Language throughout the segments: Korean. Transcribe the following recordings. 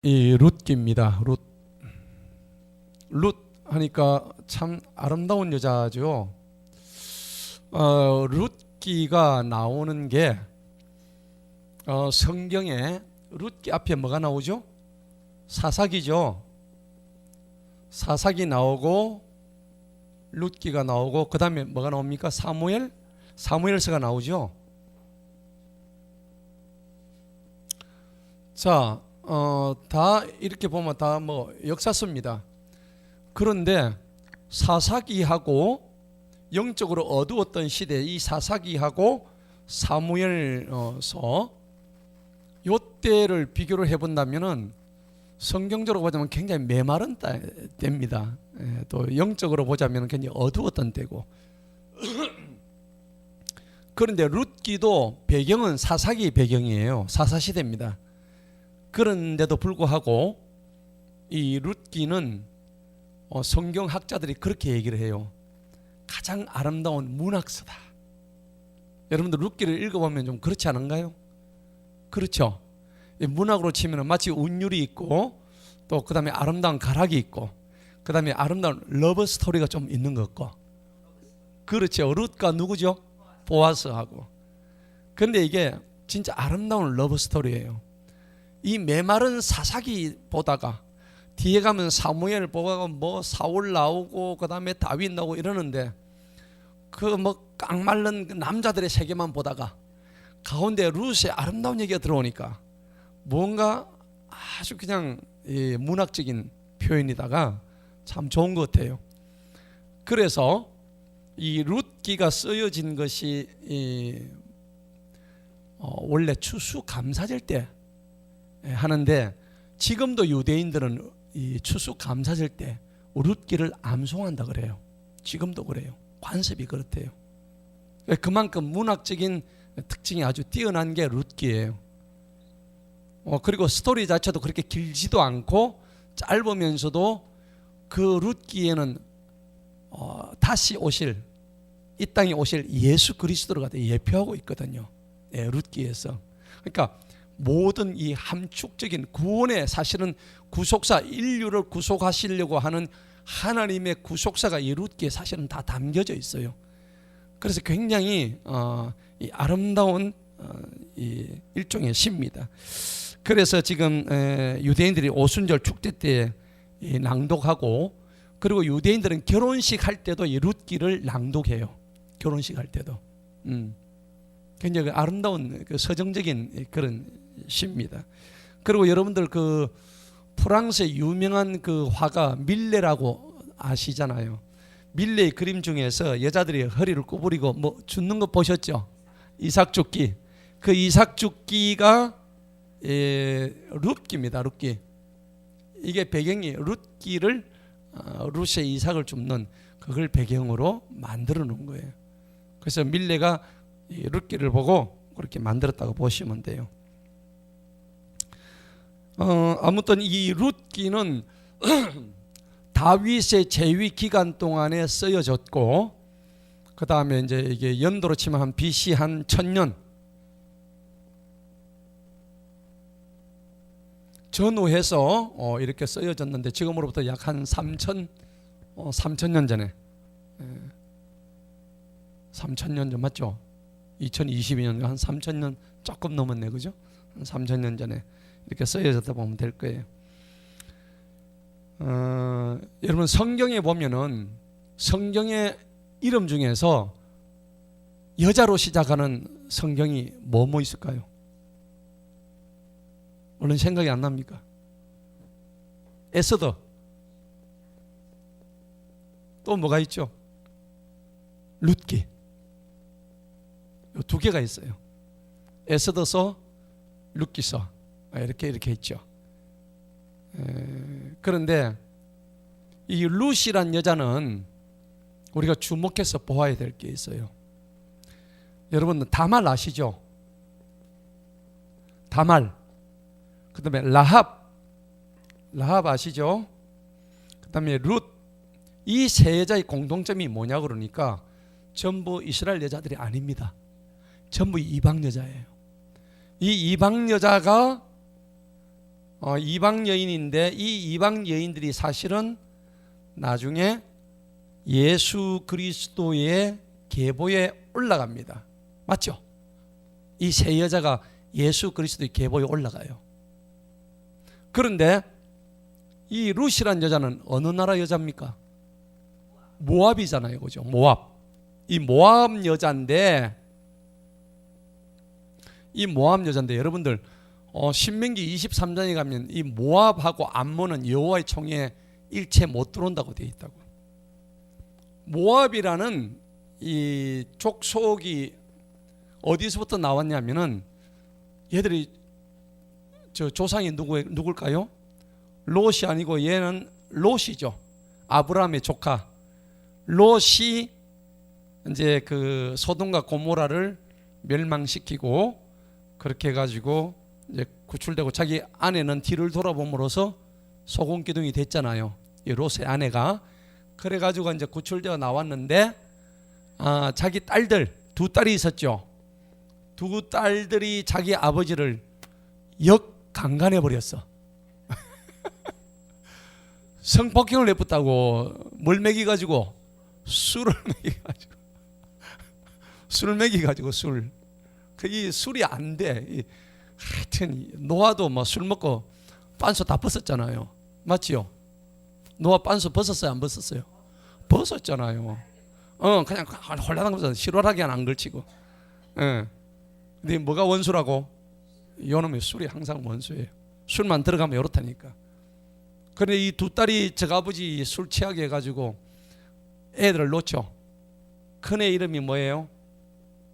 이 룻기입니다. 룻 하니까 참 아름다운 여자죠. 룻기가 나오는 게 성경에 룻기 앞에 뭐가 나오죠? 사사기죠. 사사기 나오고 룻기가 나오고 그 다음에 뭐가 나옵니까? 사무엘서가 나오죠. 자, 다 이렇게 보면 다 뭐 역사서입니다. 그런데 사사기하고 영적으로 어두웠던 시대, 이 사사기하고 사무엘서 요 때를 비교를 해본다면은 성경적으로 보자면 굉장히 메마른 때입니다. 또 영적으로 보자면 굉장히 어두웠던 때고. 그런데 룻기도 배경은 사사기 배경이에요. 사사시대입니다. 그런데도 불구하고 이 룻기는 성경학자들이 그렇게 얘기를 해요. 가장 아름다운 문학서다. 여러분들 룻기를 읽어보면 좀 그렇지 않은가요? 그렇죠. 문학으로 치면 마치 운율이 있고 또 그 다음에 아름다운 가락이 있고 그 다음에 아름다운 러브 스토리가 좀 있는 것 같고. 그렇죠. 룻과 누구죠? 보아스하고. 근데 이게 진짜 아름다운 러브 스토리예요. 이 메마른 사사기 보다가 뒤에 가면 사무엘 보다가 뭐 사울 나오고 그 다음에 다윗 나오고 이러는데 그 뭐 깡마른 남자들의 세계만 보다가 가운데 룻의 아름다운 얘기가 들어오니까 뭔가 아주 그냥 문학적인 표현이다가 참 좋은 것 같아요. 그래서 이 룻기가 쓰여진 것이 원래 추수감사절 때 하는데 지금도 유대인들은 이 추수감사절 때 룻기를 암송한다 그래요. 지금도 그래요. 관습이 그렇대요. 그만큼 문학적인 특징이 아주 뛰어난 게 룻기예요. 그리고 스토리 자체도 그렇게 길지도 않고 짧으면서도 그 룻기에는 다시 오실 이 땅에 오실 예수 그리스도를 예표하고 있거든요. 룻기에서. 그러니까 모든 이 함축적인 구원의 사실은 구속사, 인류를 구속하시려고 하는 하나님의 구속사가 이 룻기에 사실은 다 담겨져 있어요. 그래서 굉장히 이 아름다운 이 일종의 시입니다. 그래서 지금 유대인들이 오순절 축제 때 낭독하고 그리고 유대인들은 결혼식 할 때도 이 룻기를 낭독해요. 결혼식 할 때도. 굉장히 아름다운 그 서정적인 그런 시입니다. 그리고 여러분들 그 프랑스의 유명한 그 화가 밀레라고 아시잖아요. 밀레의 그림 중에서 여자들이 허리를 구부리고 뭐 죽는 거 보셨죠? 이삭죽기. 그 이삭죽기가 룻기입니다. 룻기. 이게 배경이 룻기를 룻의 이삭을 줍는 그걸 배경으로 만들어 놓은 거예요. 그래서 밀레가 이 룻기를 보고 그렇게 만들었다고 보시면 돼요. 아무튼 이 룻기는 다윗의 재위 기간 동안에 쓰여졌고 그 다음에 이제 이게 연도로 치면 한 BC 한 1000년 전후해서 이렇게 쓰여졌는데 지금으로부터 약 한 3000년 전에 3000년 전 맞죠? 2022년 한 3000년 조금 넘었네, 그죠? 한 3000년 전에 이렇게 쓰여졌다 보면 될 거예요. 여러분 성경에 보면은 성경의 이름 중에서 여자로 시작하는 성경이 뭐 있을까요? 물론 생각이 안 납니까? 에스더. 또 뭐가 있죠? 룻기. 두 개가 있어요. 에스더서, 룻기서. 이렇게 있죠. 그런데 이 룻이란 여자는 우리가 주목해서 보아야 될 게 있어요. 여러분 다말 아시죠? 다말. 그 다음에 라합 아시죠? 그 다음에 룻. 이 세 여자의 공통점이 뭐냐 그러니까 전부 이스라엘 여자들이 아닙니다. 전부 이방 여자예요. 이 이방 여자가 이방 여인인데 이 이방 여인들이 사실은 나중에 예수 그리스도의 계보에 올라갑니다. 맞죠? 이 세 여자가 예수 그리스도의 계보에 올라가요. 그런데 이 룻이란 여자는 어느 나라 여자입니까? 모압이잖아요. 그죠? 모압. 이 모압 여자인데 여러분들 신명기 23장에 가면 이 모압하고 암몬은 여호와의 총에 일체 못 들어온다고 되어 있다고. 모압이라는 이 족속이 어디서부터 나왔냐면은 얘들이 저 조상이 누굴까요? 롯이 아니고 얘는 롯이죠. 아브라함의 조카. 롯이 이제 그 소돔과 고모라를 멸망시키고 그렇게 해가지고 이제 구출되고 자기 아내는 뒤를 돌아봄으로써 소금 기둥이 됐잖아요. 이 롯의 아내가. 그래가지고 이제 구출되어 나왔는데 자기 딸들 두 딸이 있었죠. 두 딸들이 자기 아버지를 역강간해 버렸어. 성폭행을 내었다고. 뭘 먹이가지고? 술을 먹이가지고 술. 이 술이 안 돼. 하여튼 노아도 뭐 술 먹고 빤소 다 벗었잖아요. 맞지요? 노아 빤소 벗었어요? 안 벗었어요? 벗었잖아요. 그냥 홀라당하면서 실오라기 안 걸치고. 근데 뭐가 원수라고? 요놈의 술이 항상 원수예요. 술만 들어가면 요렇다니까. 그런데 이 두 딸이 저 아버지 술 취하게 해가지고 애들을 놓죠. 큰애 이름이 뭐예요?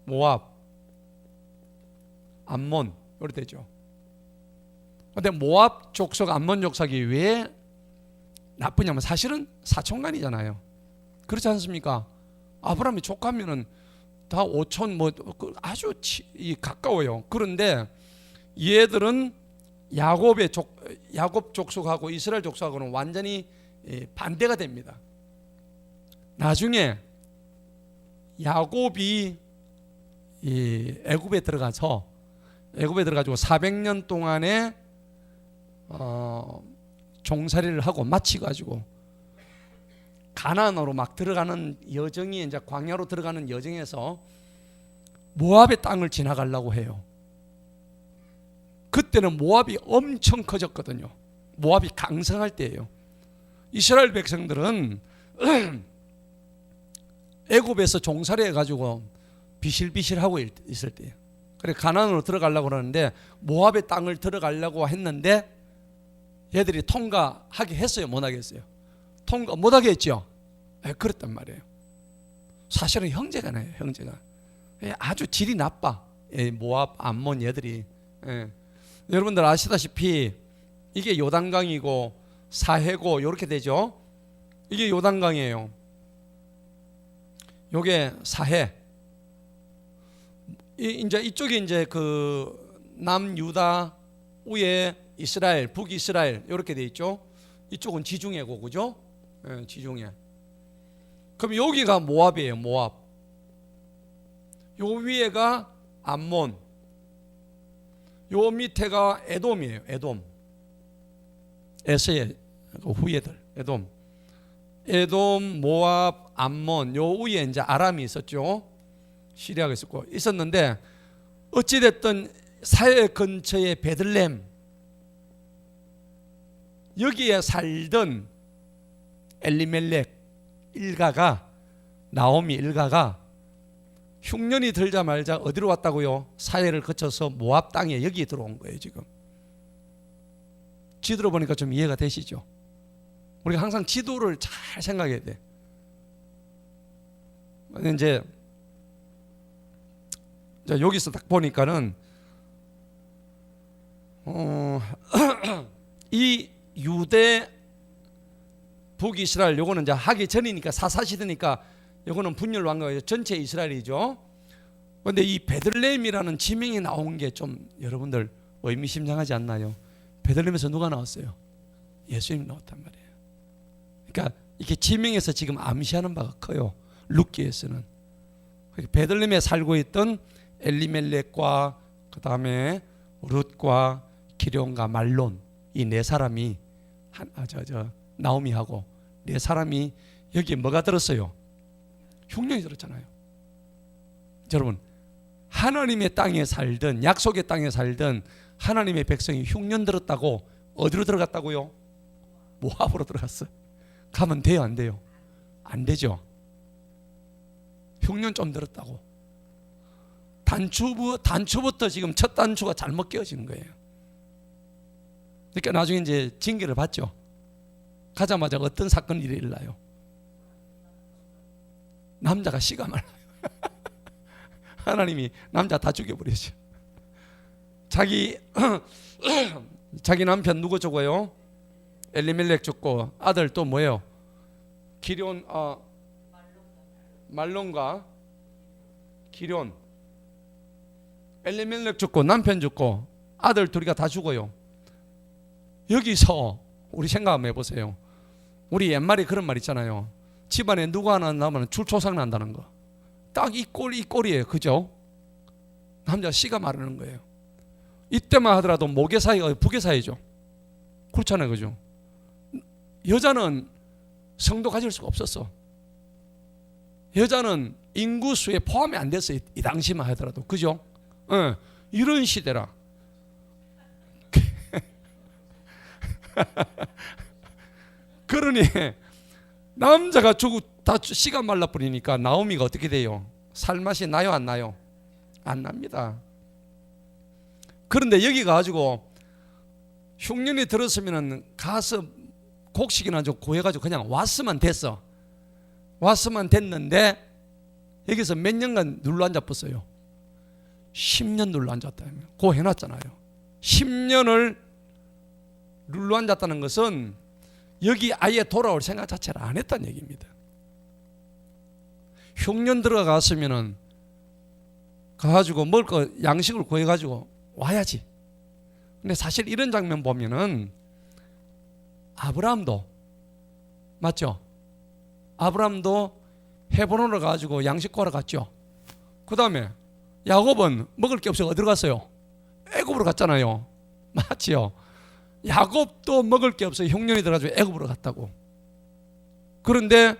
모압, 암몬 이렇게 되죠. 근데 모압 족속, 암몬 족속이 왜 나쁘냐면 사실은 사촌간이잖아요. 그렇지 않습니까? 아브라함이 조카면은 다 오촌 뭐 아주 가까워요. 그런데 얘들은 야곱 족속하고 이스라엘 족속하고는 완전히 반대가 됩니다. 나중에 야곱이 애굽에 들어가서 400년 동안에 종살이를 하고 마치가지고 가나안으로 막 들어가는 여정이 이제 광야로 들어가는 여정에서 모압의 땅을 지나가려고 해요. 그때는 모압이 엄청 커졌거든요. 모압이 강성할 때예요. 이스라엘 백성들은 애굽에서 종살이 해가지고 비실비실하고 있을 때예요. 그래 가나안으로 들어가려고 그러는데 모압의 땅을 들어가려고 했는데 얘들이 통과하게 했어요? 못 하겠어요? 통과 못 하게 했죠? 그랬단 말이에요. 사실은 형제가 나요. 형제가 아주 질이 나빠. 모압, 암몬 얘들이. 여러분들 아시다시피 이게 요단강이고 사해고 이렇게 되죠. 이게 요단강이에요. 요게 사해. 이제 이쪽이 이제 그 남유다, 위에 이스라엘, 북이스라엘 이렇게 돼 있죠. 이쪽은 지중해고, 그죠? 지중해. 그럼 여기가 모압이에요. 모압. 요 위에가 암몬. 요 밑에가 에돔이에요. 에돔. 에서의 후예들. 에돔, 모압, 암몬. 요 위에 이제 아람이 있었죠. 시리아가 있었는데 어찌됐든 사해 근처의 베들레헴 여기에 살던 엘리멜렉 일가가, 나오미 일가가 흉년이 들자마자 어디로 왔다고요? 사해를 거쳐서 모압 땅에 여기에 들어온 거예요. 지금 지도로 보니까 좀 이해가 되시죠? 우리가 항상 지도를 잘 생각해야 돼. 이제 여기서 딱 보니까는 이 유대 북이스라엘 요거는 이제 하기 전이니까 사사시대니까 요거는 분열 왕국이죠. 전체 이스라엘이죠. 그런데 이 베들레헴이라는 지명이 나온 게 좀 여러분들 의미심장하지 않나요? 베들레헴에서 누가 나왔어요? 예수님이 나왔단 말이에요. 그러니까 이렇게 지명에서 지금 암시하는 바가 커요. 룻기에서는 베들레헴에 살고 있던 엘리멜렉과 그 다음에 룻과 기럯과 말론 이 네 사람이 나오미하고 네 사람이 여기에 뭐가 들었어요? 흉년이 들었잖아요. 여러분, 하나님의 땅에 살던, 약속의 땅에 살던 하나님의 백성이 흉년 들었다고 어디로 들어갔다고요? 모압으로 들어갔어. 가면 돼요, 안 돼요? 안 되죠. 흉년 좀 들었다고. 단추부터 지금 첫 단추가 잘못 끼워지는 거예요. 그러니까 나중에 이제 징계를 받죠. 가자마자 어떤 사건이 일어나요? 남자가 씨가 말라요. 하나님이 남자 다 죽여버리죠. 자기 남편 누구 죽어요? 엘리멜렉 죽고, 아들 또 뭐예요? 기럨, 말론과 기럨. 엘리멜렉 죽고 남편 죽고 아들 둘이가 다 죽어요. 여기서 우리 생각 한번 해보세요. 우리 옛말에 그런 말 있잖아요. 집안에 누구 하나 나면 줄초상 난다는 거. 딱 이 꼴이에요. 그죠? 남자 씨가 마르는 거예요. 이때만 하더라도 모계 사이가 부계 사이죠. 그렇잖아요. 그죠? 여자는 성도 가질 수가 없었어. 여자는 인구수에 포함이 안 됐어요. 이 당시만 하더라도. 그죠? 이런 시대라. 그러니 남자가 다 씨가 말라버리니까 나오미가 어떻게 돼요? 살맛이 나요, 안 나요? 안 납니다. 그런데 여기 가지고 흉년이 들었으면 가서 곡식이나 좀 구해가지고 그냥 왔으면 됐어. 왔으면 됐는데 여기서 몇 년간 눌러 앉아봤어요. 10년 눌러 앉았다. 그거 해놨잖아요. 10년을 눌러 앉았다는 것은 여기 아예 돌아올 생각 자체를 안 했다는 얘기입니다. 흉년 들어갔으면은 가가지고 먹을 거 양식을 구해가지고 와야지. 근데 사실 이런 장면 보면은 아브라함도 맞죠? 아브라함도 헤브론으로 가지고 양식 구하러 갔죠. 그 다음에 야곱은 먹을 게 없어 어디로 갔어요? 애굽으로 갔잖아요. 맞지요? 야곱도 먹을 게 없어 흉년이 들어가지고 애굽으로 갔다고. 그런데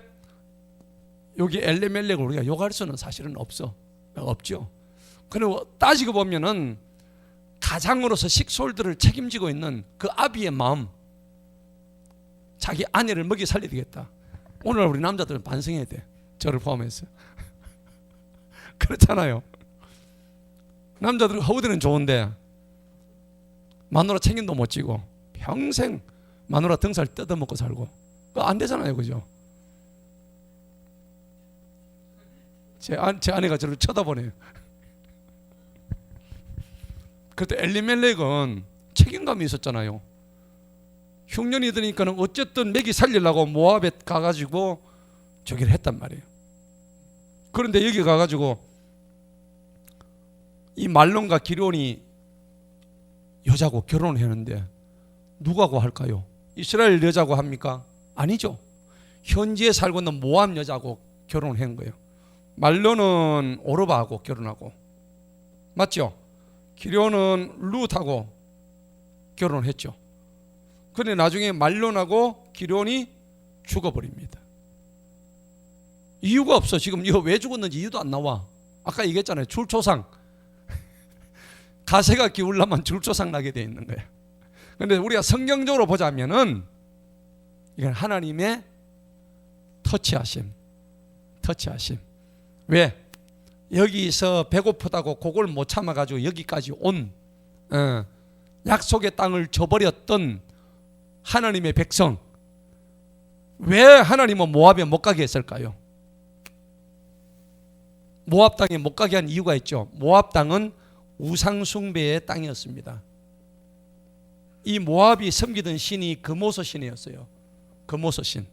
여기 엘리멜렉을 우리가 욕할 수는 사실은 없죠. 그리고 따지고 보면은 가장으로서 식솔들을 책임지고 있는 그 아비의 마음, 자기 아내를 먹이 살려야 되겠다. 오늘 우리 남자들은 반성해야 돼. 저를 포함해서. 그렇잖아요. 남자들은 허우대는 좋은데 마누라 책임도 못 지고 평생 마누라 등살 뜯어먹고 살고 그거 안 되잖아요. 그죠? 제 아내가 저를 쳐다보네요. 그때 엘리멜렉은 책임감이 있었잖아요. 흉년이 드니까는 어쨌든 먹이 살리려고 모압에 가가지고 저기를 했단 말이에요. 그런데 여기 가가지고 이 말론과 기럨이 여자고 결혼을 했는데 누구하고 할까요? 이스라엘 여자고 합니까? 아니죠. 현지에 살고 있는 모압 여자하고 결혼을 한 거예요. 말론은 오르바하고 결혼하고 맞죠? 기럨은 룻하고 결혼을 했죠. 그런데 나중에 말론하고 기럨이 죽어버립니다. 이유가 없어. 지금 이거 왜 죽었는지 이유도 안 나와. 아까 얘기했잖아요. 줄초상. 가세가 기울려면 줄초상 나게 돼 있는 거예요. 그런데 우리가 성경적으로 보자면은 이건 하나님의 터치하심. 왜? 여기서 배고프다고 그걸 못 참아가지고 여기까지 온 약속의 땅을 저버렸던 하나님의 백성, 왜 하나님은 모압에 못 가게 했을까요? 모압 땅에 못 가게 한 이유가 있죠. 모압 땅은 우상 숭배의 땅이었습니다. 이 모압이 섬기던 신이 금오소 신이었어요. 금오소 신.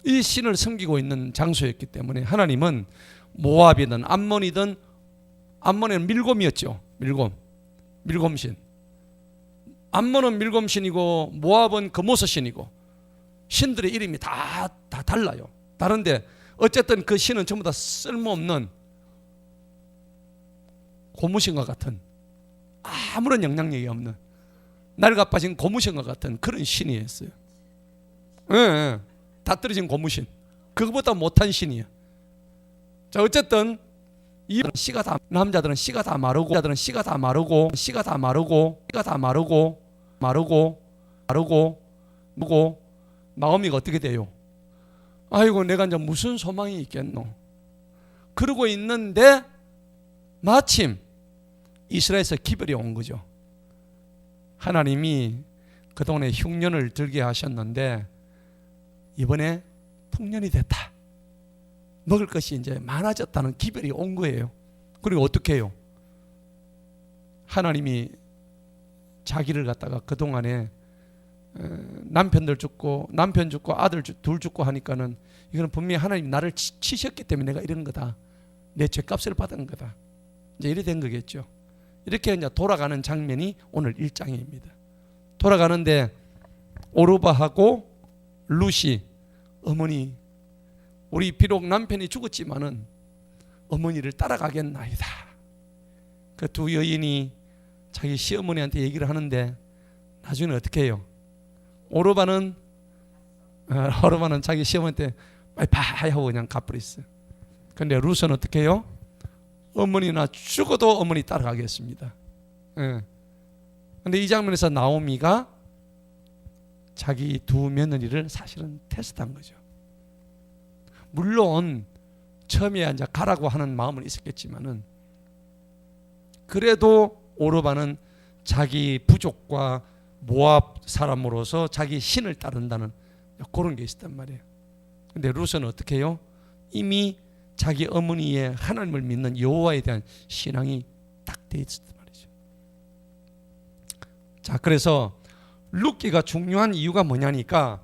이 신을 섬기고 있는 장소였기 때문에 하나님은 모압이든 암몬이든, 암몬은 밀곰이었죠. 밀곰신. 암몬은 밀곰신이고 모압은 금오소 신이고 신들의 이름이 다 달라요. 다른데 어쨌든 그 신은 전부 다 쓸모없는 고무신과 같은 아무런 영향력이 없는 낡아 빠진 고무신과 같은 그런 신이었어요. 예, 예. 다 떨어진 고무신. 그거보다 못한 신이야. 자, 어쨌든 이 씨가 다, 남자들은 씨가 다 마르고, 여자들은 씨가 다 마르고, 씨가 다 마르고, 씨가 다 마르고, 무고 마음이가 어떻게 돼요? 아이고, 내가 이제 무슨 소망이 있겠노? 그러고 있는데 마침 이스라엘에서 기별이 온 거죠. 하나님이 그동안에 흉년을 들게 하셨는데 이번에 풍년이 됐다. 먹을 것이 이제 많아졌다는 기별이 온 거예요. 그리고 어떻게 해요? 하나님이 자기를 갖다가 그동안에 남편 죽고 아들 둘 죽고 하니까는 이거는 분명히 하나님이 나를 치셨기 때문에 내가 이런 거다. 내 죄값을 받은 거다. 이제 이래 된 거겠죠. 이렇게 이제 돌아가는 장면이 오늘 1장입니다. 돌아가는데 오르바하고 룻이 어머니, 우리 비록 남편이 죽었지만은 어머니를 따라가겠나이다. 그 두 여인이 자기 시어머니한테 얘기를 하는데 나중에 어떻게 해요? 오르바는 자기 시어머니한테 바이바이 하고 그냥 가버렸어요. 근데 룻은 어떻게 해요? 어머니나 죽어도 어머니 따라가겠습니다. 예. 근데 이 장면에서 나오미가 자기 두 며느리를 사실은 테스트한 거죠. 물론 처음에 이제 가라고 하는 마음은 있었겠지만은 그래도 오르바는 자기 부족과 모압 사람으로서 자기 신을 따른다는 그런 게 있었단 말이에요. 근데 룻은 어떻게 해요? 이미 자기 어머니의 하나님을 믿는 여호와에 대한 신앙이 딱 돼 있었단 말이죠. 자, 그래서 룻기가 중요한 이유가 뭐냐니까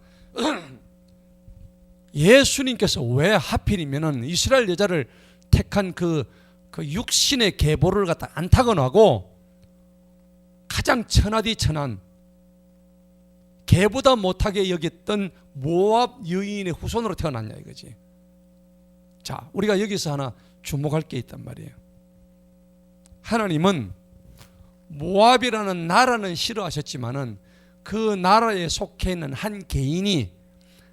예수님께서 왜 하필이면은 이스라엘 여자를 택한 그 육신의 계보를 갖다 안 타건하고 가장 천하디 천한 개보다 못하게 여겼던 모압 여인의 후손으로 태어났냐 이거지. 자, 우리가 여기서 하나 주목할 게 있단 말이에요. 하나님은 모압이라는 나라는 싫어하셨지만은 그 나라에 속해 있는 한 개인이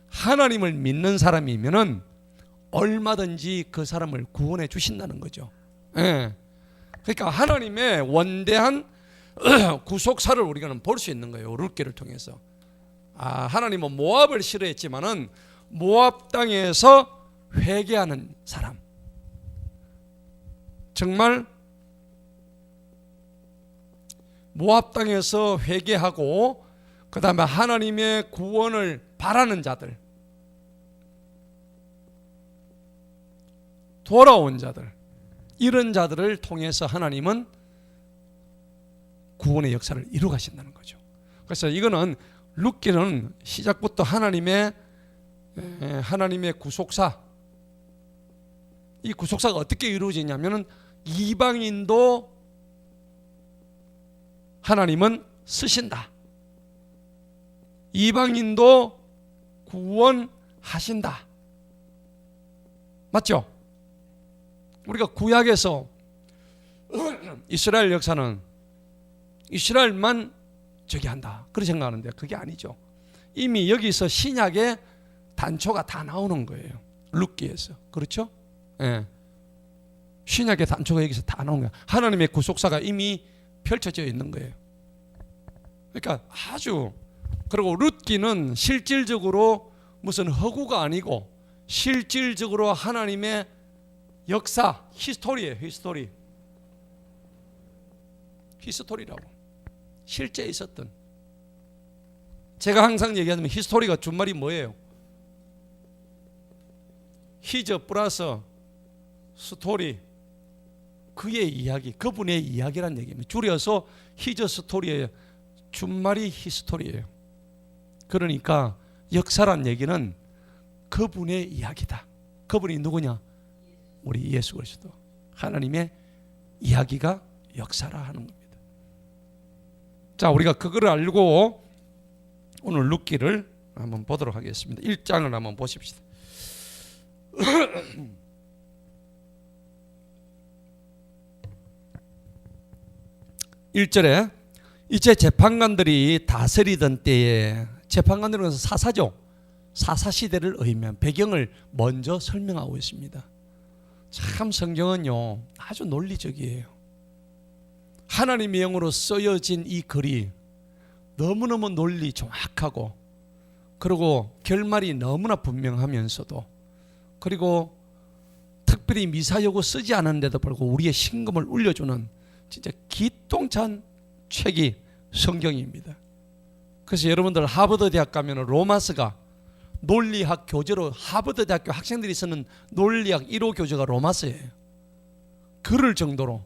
하나님을 믿는 사람이면은 얼마든지 그 사람을 구원해 주신다는 거죠. 예. 그러니까 하나님의 원대한 구속사를 우리가 볼 수 있는 거예요. 룻기를 통해서. 하나님은 모압을 싫어했지만은 모압 땅에서 회개하는 사람, 정말 모압 땅에서 회개하고 그 다음에 하나님의 구원을 바라는 자들, 돌아온 자들, 이런 자들을 통해서 하나님은 구원의 역사를 이루 가신다는 거죠. 그래서 이거는 룻기는 시작부터 하나님의 구속사, 이 구속사가 어떻게 이루어지냐면은 이방인도 하나님은 쓰신다. 이방인도 구원하신다. 맞죠? 우리가 구약에서 이스라엘 역사는 이스라엘만 저기 한다 그렇게 생각하는데 그게 아니죠. 이미 여기서 신약의 단초가 다 나오는 거예요. 룻기에서. 그렇죠? 예. 신약의 단초가 여기서 다 나온 거예요. 하나님의 구속사가 이미 펼쳐져 있는 거예요. 그러니까 아주, 그리고 룻기는 실질적으로 무슨 허구가 아니고 실질적으로 하나님의 역사, 히스토리예요. 히스토리라고. 실제 있었던. 제가 항상 얘기하면 히스토리가 준말이 뭐예요? 히저 플러스 스토리, 그의 이야기, 그분의 이야기란 얘기입니다. 줄여서 히저 스토리예요. 준말이 히스토리예요. 그러니까 역사란 얘기는 그분의 이야기다. 그분이 누구냐? 우리 예수 그리스도, 하나님의 이야기가 역사라 하는 겁니다. 자, 우리가 그거를 알고 오늘 룻기를 한번 보도록 하겠습니다. 1장을 한번 보십시다. 1절에 이제 재판관들이 다스리던 때에, 재판관들은 사사죠. 사사 시대를 의미한 배경을 먼저 설명하고 있습니다. 참 성경은요 아주 논리적이에요. 하나님의 영으로 쓰여진 이 글이 너무너무 논리 정확하고, 그리고 결말이 너무나 분명하면서도, 그리고 특별히 미사여구 쓰지 않았는데도 불구하고 우리의 심금을 울려주는 진짜 기똥찬 책이 성경입니다. 그래서 여러분들 하버드 대학 가면 로마서가 논리학 교재로, 하버드 대학교 학생들이 쓰는 논리학 1호 교재가 로마서예요. 그럴 정도로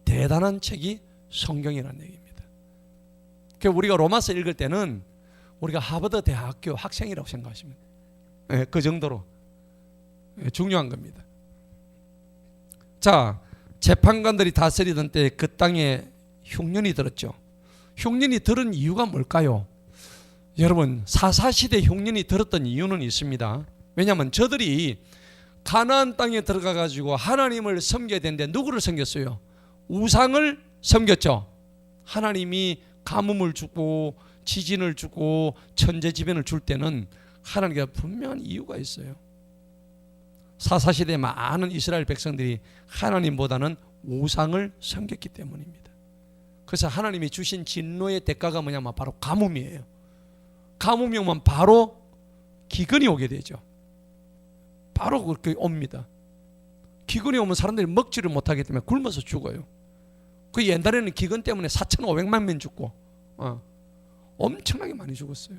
대단한 책이 성경이라는 얘기입니다. 그래서 우리가 로마서 읽을 때는 우리가 하버드 대학교 학생이라고 생각하시면 돼요. 그 정도로 중요한 겁니다. 자, 재판관들이 다스리던 때 그 땅에 흉년이 들었죠. 흉년이 들은 이유가 뭘까요? 여러분, 사사시대 흉년이 들었던 이유는 있습니다. 왜냐하면 저들이 가나안 땅에 들어가 가지고 하나님을 섬겨야 되는데 누구를 섬겼어요? 우상을 섬겼죠. 하나님이 가뭄을 주고 지진을 주고 천재지변을 줄 때는 하나님께 분명한 이유가 있어요. 사사시대에 많은 이스라엘 백성들이 하나님보다는 우상을 섬겼기 때문입니다. 그래서 하나님이 주신 진노의 대가가 뭐냐면 바로 가뭄이에요. 가뭄이 오면 바로 기근이 오게 되죠. 바로 그렇게 옵니다. 기근이 오면 사람들이 먹지를 못하기 때문에 굶어서 죽어요. 그 옛날에는 기근 때문에 4,500만 명 죽고 엄청나게 많이 죽었어요.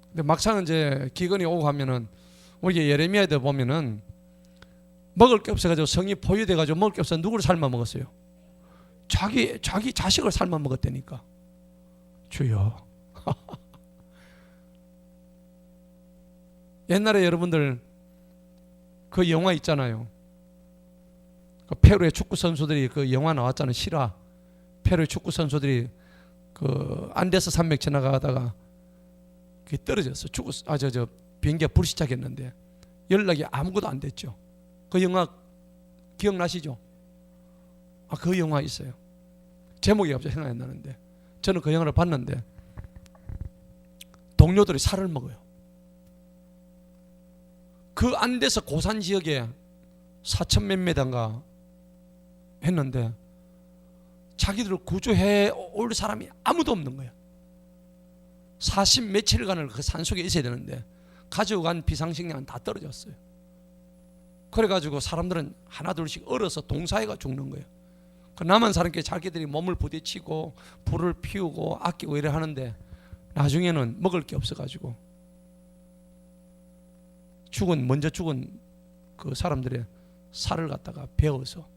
근데 막상 이제 기근이 오고 하면은 우리 예레미야에 보면은 먹을 게 없어가지고 성이 포위돼가지고 먹을 게 없어 누구를 삶아 먹었어요? 자기 자식을 삶아 먹었다니까. 주여. 옛날에 여러분들 그 영화 있잖아요. 그 페루의 축구 선수들이 그 영화 나왔잖아요. 실화. 페루의 축구 선수들이 그 안데스 산맥 지나가다가 그게 떨어졌어. 비행기가 불시착했는데 연락이 아무것도 안 됐죠. 그 영화 기억나시죠? 그 영화 있어요. 제목이 갑자기 생각이 안 나는데 저는 그 영화를 봤는데 동료들이 살을 먹어요. 그 안데스 고산 지역에 4천 몇 메다인가 했는데 자기들을 구조해 올 사람이 아무도 없는 거야. 40 며칠간을 그 산속에 있어야 되는데 가지고 간 비상식량은 다 떨어졌어요. 그래가지고 사람들은 하나둘씩 얼어서 동사해가 죽는 거예요. 그 남은 사람끼리 자기들이 몸을 부딪히고 불을 피우고 아끼고 이래 하는데 나중에는 먹을 게 없어가지고 먼저 죽은 그 사람들의 살을 갖다가 베어서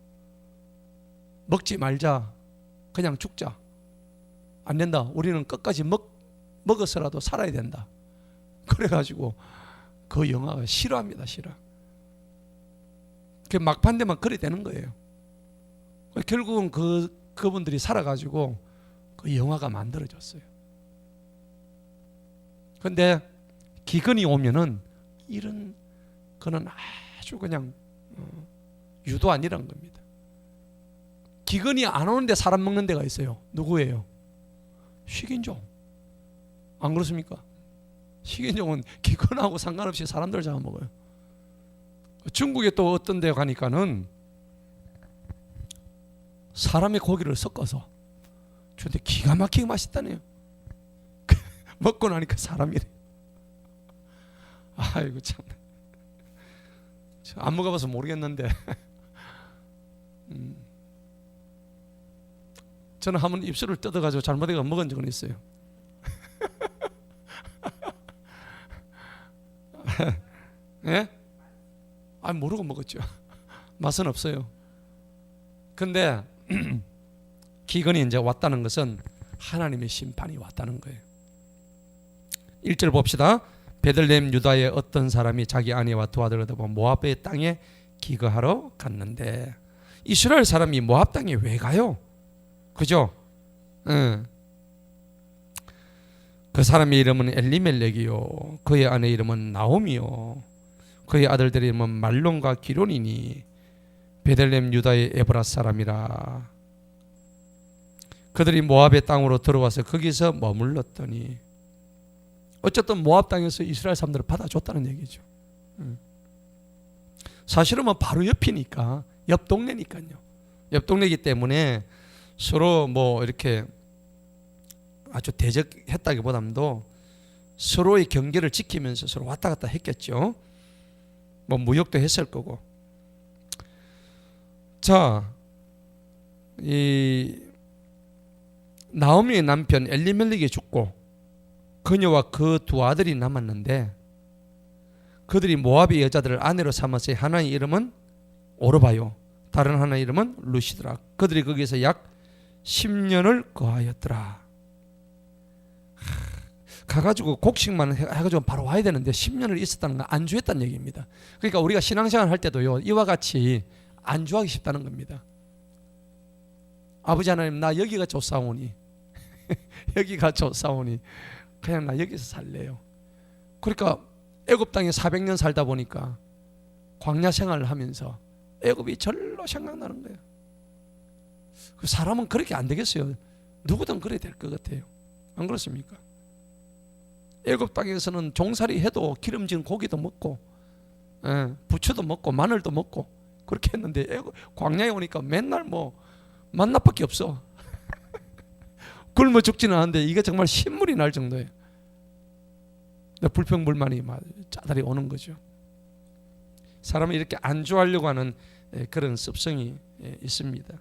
먹지 말자, 그냥 죽자, 안 된다, 우리는 끝까지 먹어서라도 살아야 된다. 그래가지고 그 영화가 실화입니다. 실화. 그 막판대만 그래 되는 거예요. 결국은 그분들이 살아가지고 그 영화가 만들어졌어요. 그런데 기근이 오면은 이런 그는 아주 그냥 유도 아니란 겁니다. 기근이 안 오는데 사람 먹는 데가 있어요. 누구예요? 식인종. 안 그렇습니까? 식인종은 기근하고 상관없이 사람들 잡아먹어요. 중국에 또 어떤 데 가니까는 사람의 고기를 섞어서 주는데 기가 막히게 맛있다네요. 먹고 나니까 사람이래. 아이고 참. 안 먹어봐서 모르겠는데 저는 한번 입술을 뜯어가지고 잘못해서 먹은 적은 있어요. 예? 모르고 먹었죠. 맛은 없어요. 근데 기근이 이제 왔다는 것은 하나님의 심판이 왔다는 거예요. 1절 봅시다. 베들레헴 유다의 어떤 사람이 자기 아내와 두 아들을 얻어 모압의 땅에 기거하러 갔는데, 이스라엘 사람이 모압 땅에 왜 가요? 그죠? 그 사람의 이름은 엘리멜렉이요, 그의 아내 이름은 나오미요, 그의 아들들의 이름은 말론과 기론이니 베들레헴 유다의 에브라 사람이라. 그들이 모압의 땅으로 들어와서 거기서 머물렀더니, 어쨌든 모압 땅에서 이스라엘 사람들을 받아줬다는 얘기죠. 사실은 뭐 바로 옆이니까, 옆 동네니까요. 옆 동네이기 때문에 서로 뭐 이렇게 아주 대적했다기보다도 서로의 경계를 지키면서 서로 왔다 갔다 했겠죠. 뭐 무역도 했을 거고. 자, 이 나오미의 남편 엘리멜렉이 죽고 그녀와 그 두 아들이 남았는데, 그들이 모압의 여자들을 아내로 삼았어요. 하나의 이름은 오르바요, 다른 하나의 이름은 루시드라. 그들이 거기서 약 10년을 거하였더라. 가가지고 곡식만 해가지고 바로 와야 되는데 10년을 있었다는 건 안주했다는 얘기입니다. 그러니까 우리가 신앙생활 할 때도요, 이와 같이 안주하기 쉽다는 겁니다. 아버지 하나님, 나 여기가 좋사오니 여기가 좋사오니 그냥 나 여기서 살래요. 그러니까 애굽 땅에 400년 살다 보니까 광야 생활을 하면서 애굽이 절로 생각나는 거예요. 그 사람은 그렇게 안 되겠어요. 누구든 그래야 될 것 같아요. 안 그렇습니까? 애굽 땅에서는 종살이 해도 기름진 고기도 먹고, 부추도 먹고 마늘도 먹고 그렇게 했는데, 광야에 오니까 맨날 뭐 만나밖에 없어. 굶어 죽지는 않은데 이게 정말 신물이 날 정도예요. 불평불만이 막 짜다리 오는 거죠. 사람은 이렇게 안주하려고 하는 그런 습성이 있습니다.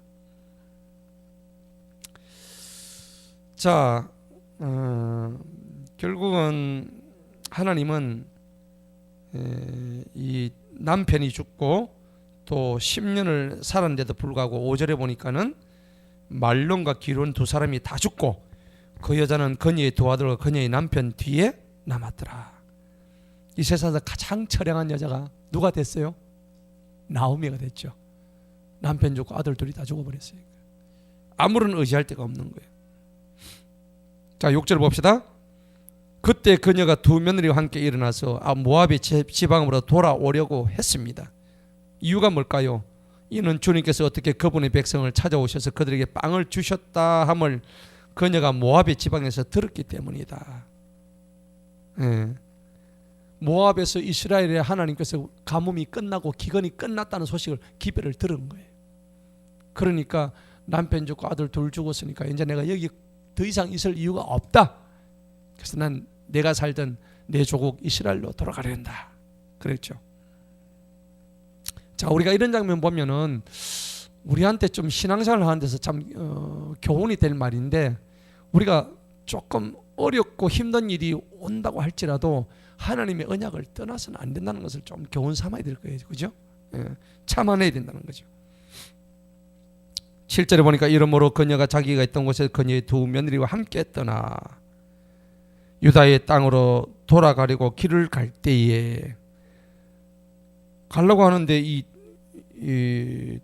자, 결국은 하나님은 이 남편이 죽고 또 10년을 살았는데도 불구하고 5절에 보니까는 말론과 기론 두 사람이 다 죽고 그 여자는 그녀의 두 아들과 그녀의 남편 뒤에 남았더라. 이 세상에서 가장 처량한 여자가 누가 됐어요? 나오미가 됐죠. 남편 죽고 아들 둘이 다 죽어버렸어요. 아무런 의지할 데가 없는 거예요. 자, 6절 봅시다. 그때 그녀가 두 며느리와 함께 일어나서 모압의 지방으로 돌아오려고 했습니다. 이유가 뭘까요? 이는 주님께서 어떻게 그분의 백성을 찾아오셔서 그들에게 빵을 주셨다 함을 그녀가 모압의 지방에서 들었기 때문이다. 모압에서 이스라엘의 하나님께서 가뭄이 끝나고 기근이 끝났다는 소식을 기별을 들은 거예요. 그러니까 남편 죽고 아들 둘 죽었으니까 이제 내가 여기 더 이상 있을 이유가 없다. 그래서 난 내가 살던 내 조국 이스라엘로 돌아가려 한다. 그랬죠. 자, 우리가 이런 장면 보면은 우리한테 좀 신앙생활 하는 데서 참 교훈이 될 말인데, 우리가 조금 어렵고 힘든 일이 온다고 할지라도 하나님의 언약을 떠나서는 안 된다는 것을 좀 교훈 삼아야 될 거예요. 그죠? 참아내야 된다는 거죠. 7절에 보니까 이러므로 그녀가 자기가 있던 곳에 그녀의 두 며느리와 함께 떠나 유다의 땅으로 돌아가려고 길을 갈 때에, 가려고 하는데 이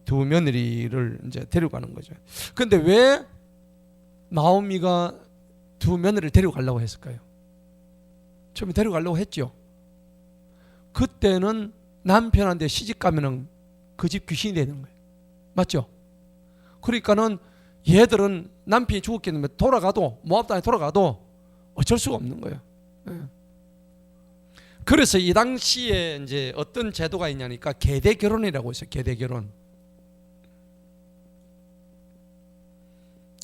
두 며느리를 이제 데려가는 거죠. 그런데 왜 나오미가 두 며느리를 데려가려고 했을까요? 처음에 데려가려고 했죠. 그때는 남편한테 시집 가면은 그 집 귀신이 되는 거예요. 맞죠? 그러니까는 얘들은 남편이 죽었기 때문에 돌아가도, 모압 땅에 돌아가도 어쩔 수가 없는 거예요. 그래서 이 당시에 이제 어떤 제도가 있냐니까 계대 결혼이라고 있어요. 계대 결혼.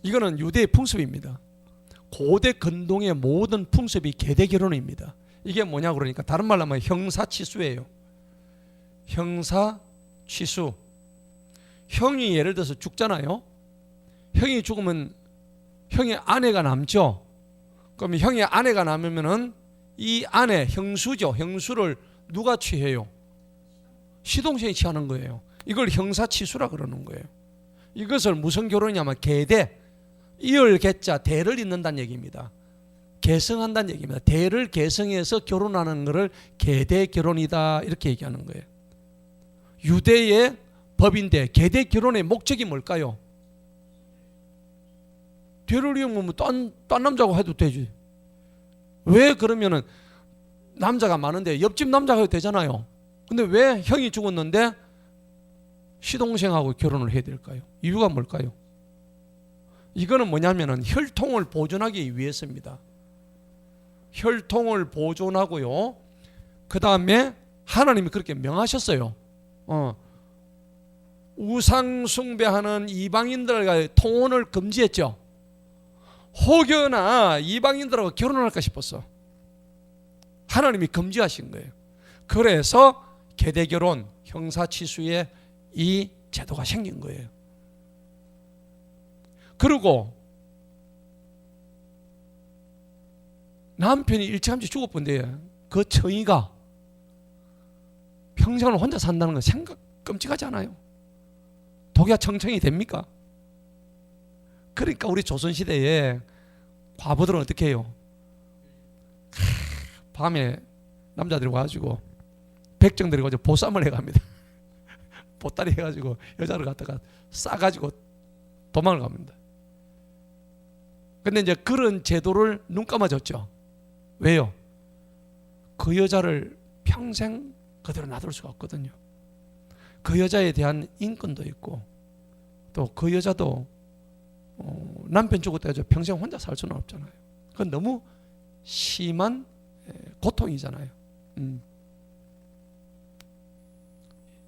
이거는 유대의 풍습입니다. 고대 근동의 모든 풍습이 계대 결혼입니다. 이게 뭐냐 그러니까 다른 말로 하면 형사치수예요. 형사취수. 형이 예를 들어서 죽잖아요. 형이 죽으면 형의 아내가 남죠. 그러면 형의 아내가 남으면은 이 아내, 형수죠. 형수를 누가 취해요? 시동생이 취하는 거예요. 이걸 형사치수라 그러는 거예요. 이것을 무슨 결혼이냐면 계대, 이을 계자 대를 잇는다는 얘기입니다. 계승한다는 얘기입니다. 대를 계승해서 결혼하는 것을 계대 결혼이다 이렇게 얘기하는 거예요. 유대의 법인데 계대 결혼의 목적이 뭘까요? 대를 이으면 딴 남자하고 해도 되지. 왜 그러면은 남자가 많은데 옆집 남자가 해도 되잖아요. 근데 왜 형이 죽었는데 시동생하고 결혼을 해야 될까요? 이유가 뭘까요? 이거는 뭐냐면은 혈통을 보존하기 위해서입니다. 혈통을 보존하고요. 그 다음에 하나님이 그렇게 명하셨어요. 우상 숭배하는 이방인들과 통혼을 금지했죠. 혹여나 이방인들하고 결혼할까 싶었어. 하나님이 금지하신 거예요. 그래서 계대결혼, 형사치수의 이 제도가 생긴 거예요. 그리고 남편이 일찌감치 죽어본데 그 처이가 평생을 혼자 산다는 건 생각 끔찍하지 않아요? 독야 청청이 됩니까? 그러니까 우리 조선시대에 과부들은 어떻게 해요? 밤에 남자들이 와가지고 백정들이 와서 보쌈을 해갑니다. 보따리 해가지고 여자를 갖다가 싸가지고 도망을 갑니다. 근데 이제 그런 제도를 눈 감아줬죠. 왜요? 그 여자를 평생 그대로 놔둘 수가 없거든요. 그 여자에 대한 인권도 있고 또 그 여자도 남편 죽을 때까지 평생 혼자 살 수는 없잖아요. 그건 너무 심한 고통이잖아요.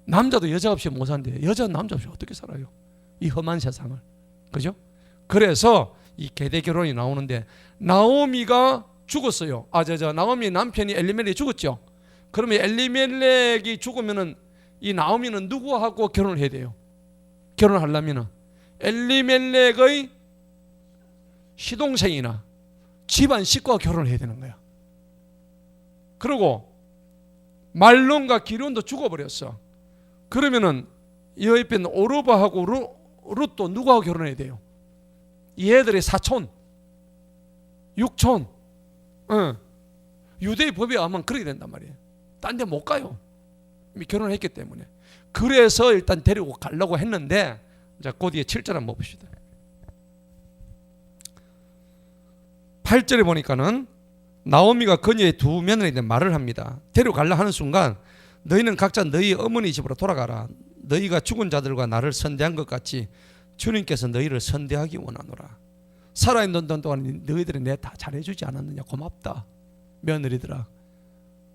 남자도 여자 없이 못 사는데 여자는 남자 없이 어떻게 살아요? 이 험한 세상을. 그죠? 그래서 이 계대 결혼이 나오는데 나오미가 죽었어요. 나오미 남편이 엘리멜렉이 죽었죠. 그러면 엘리멜렉이 죽으면은 이 나오미는 누구하고 결혼을 해야 돼요? 결혼하려면은 엘리멜렉의 시동생이나 집안 식구와 결혼을 해야 되는 거야. 그리고 말론과 기론도 죽어버렸어. 그러면은 이 옆에 있는 오르바하고 룻도 누구하고 결혼해야 돼요? 얘들의 사촌, 육촌. 유대의 법에 의하면 그렇게 된단 말이에요. 딴 데 못 가요. 이미 결혼했기 때문에. 그래서 일단 데리고 가려고 했는데, 자, 그 뒤에 7절 한번 봅시다. 8절에 보니까는 나오미가 그녀의 두 며느리한테 말을 합니다. 데려가려 하는 순간 너희는 각자 너희 어머니 집으로 돌아가라. 너희가 죽은 자들과 나를 선대한 것 같이 주님께서 너희를 선대하기 원하노라. 살아있는 동안 너희들이 내 다 잘해주지 않았느냐. 고맙다 며느리들아,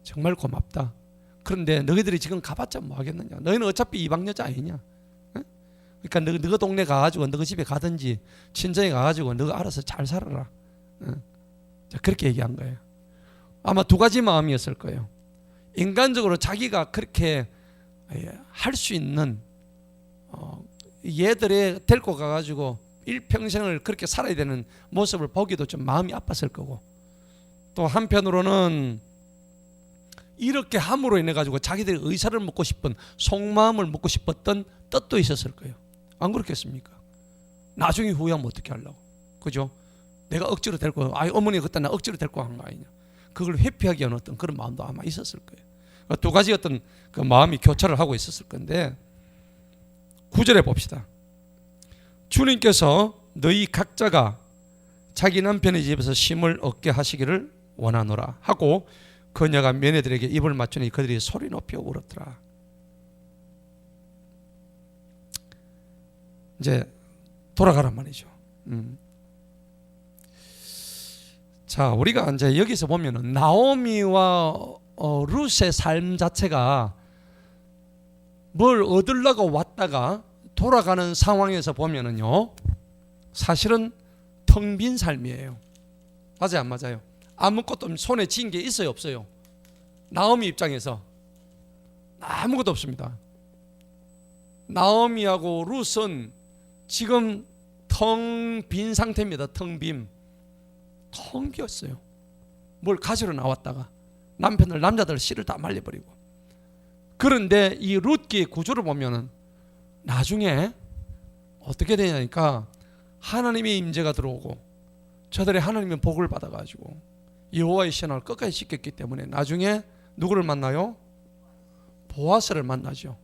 정말 고맙다. 그런데 너희들이 지금 가봤자 뭐 하겠느냐. 너희는 어차피 이방 여자 아니냐. 그러니까 너 동네 가가지고 너 집에 가든지 친정에 가가지고 너 알아서 잘 살아라. 자, 그렇게 얘기한 거예요. 아마 두 가지 마음이었을 거예요. 인간적으로 자기가 그렇게 할 수 있는 얘들에 데리고 가가지고 일평생을 그렇게 살아야 되는 모습을 보기도 좀 마음이 아팠을 거고, 또 한편으로는 이렇게 함으로 인해 가지고 자기들이 의사를 먹고 싶은 속마음을 먹고 싶었던 뜻도 있었을 거예요. 안 그렇겠습니까? 나중에 후회하면 어떻게 하려고, 그죠? 내가 억지로 데리고, 어머니가 그때 나 억지로 데리고 간 거 아니냐. 그걸 회피하기 위한 어떤 그런 마음도 아마 있었을 거예요. 두 가지 어떤 그 마음이 교차를 하고 있었을 건데, 9절에 봅시다. 주님께서 너희 각자가 자기 남편의 집에서 쉼을 얻게 하시기를 원하노라 하고 그녀가 며느리들에게 입을 맞추니 그들이 소리 높여 울었더라. 이제 돌아가란 말이죠. 자, 우리가 이제 여기서 보면은 나오미와 룻의 삶 자체가 뭘 얻으려고 왔다가 돌아가는 상황에서 보면은요, 사실은 텅 빈 삶이에요. 맞아요, 안 맞아요? 아무것도 손에 쥔 게 있어요, 없어요? 나오미 입장에서 아무것도 없습니다. 나오미하고 룻은 지금 텅 빈 상태입니다. 텅 비었어요. 뭘 가지러 나왔다가 남자들 씨를 다 말려버리고. 그런데 이 룻기의 구조를 보면은 나중에 어떻게 되냐니까 하나님의 임재가 들어오고 저들이 하나님의 복을 받아가지고 여호와의 신앙을 끝까지 지켰기 때문에 나중에 누구를 만나요? 보아스를 만나죠.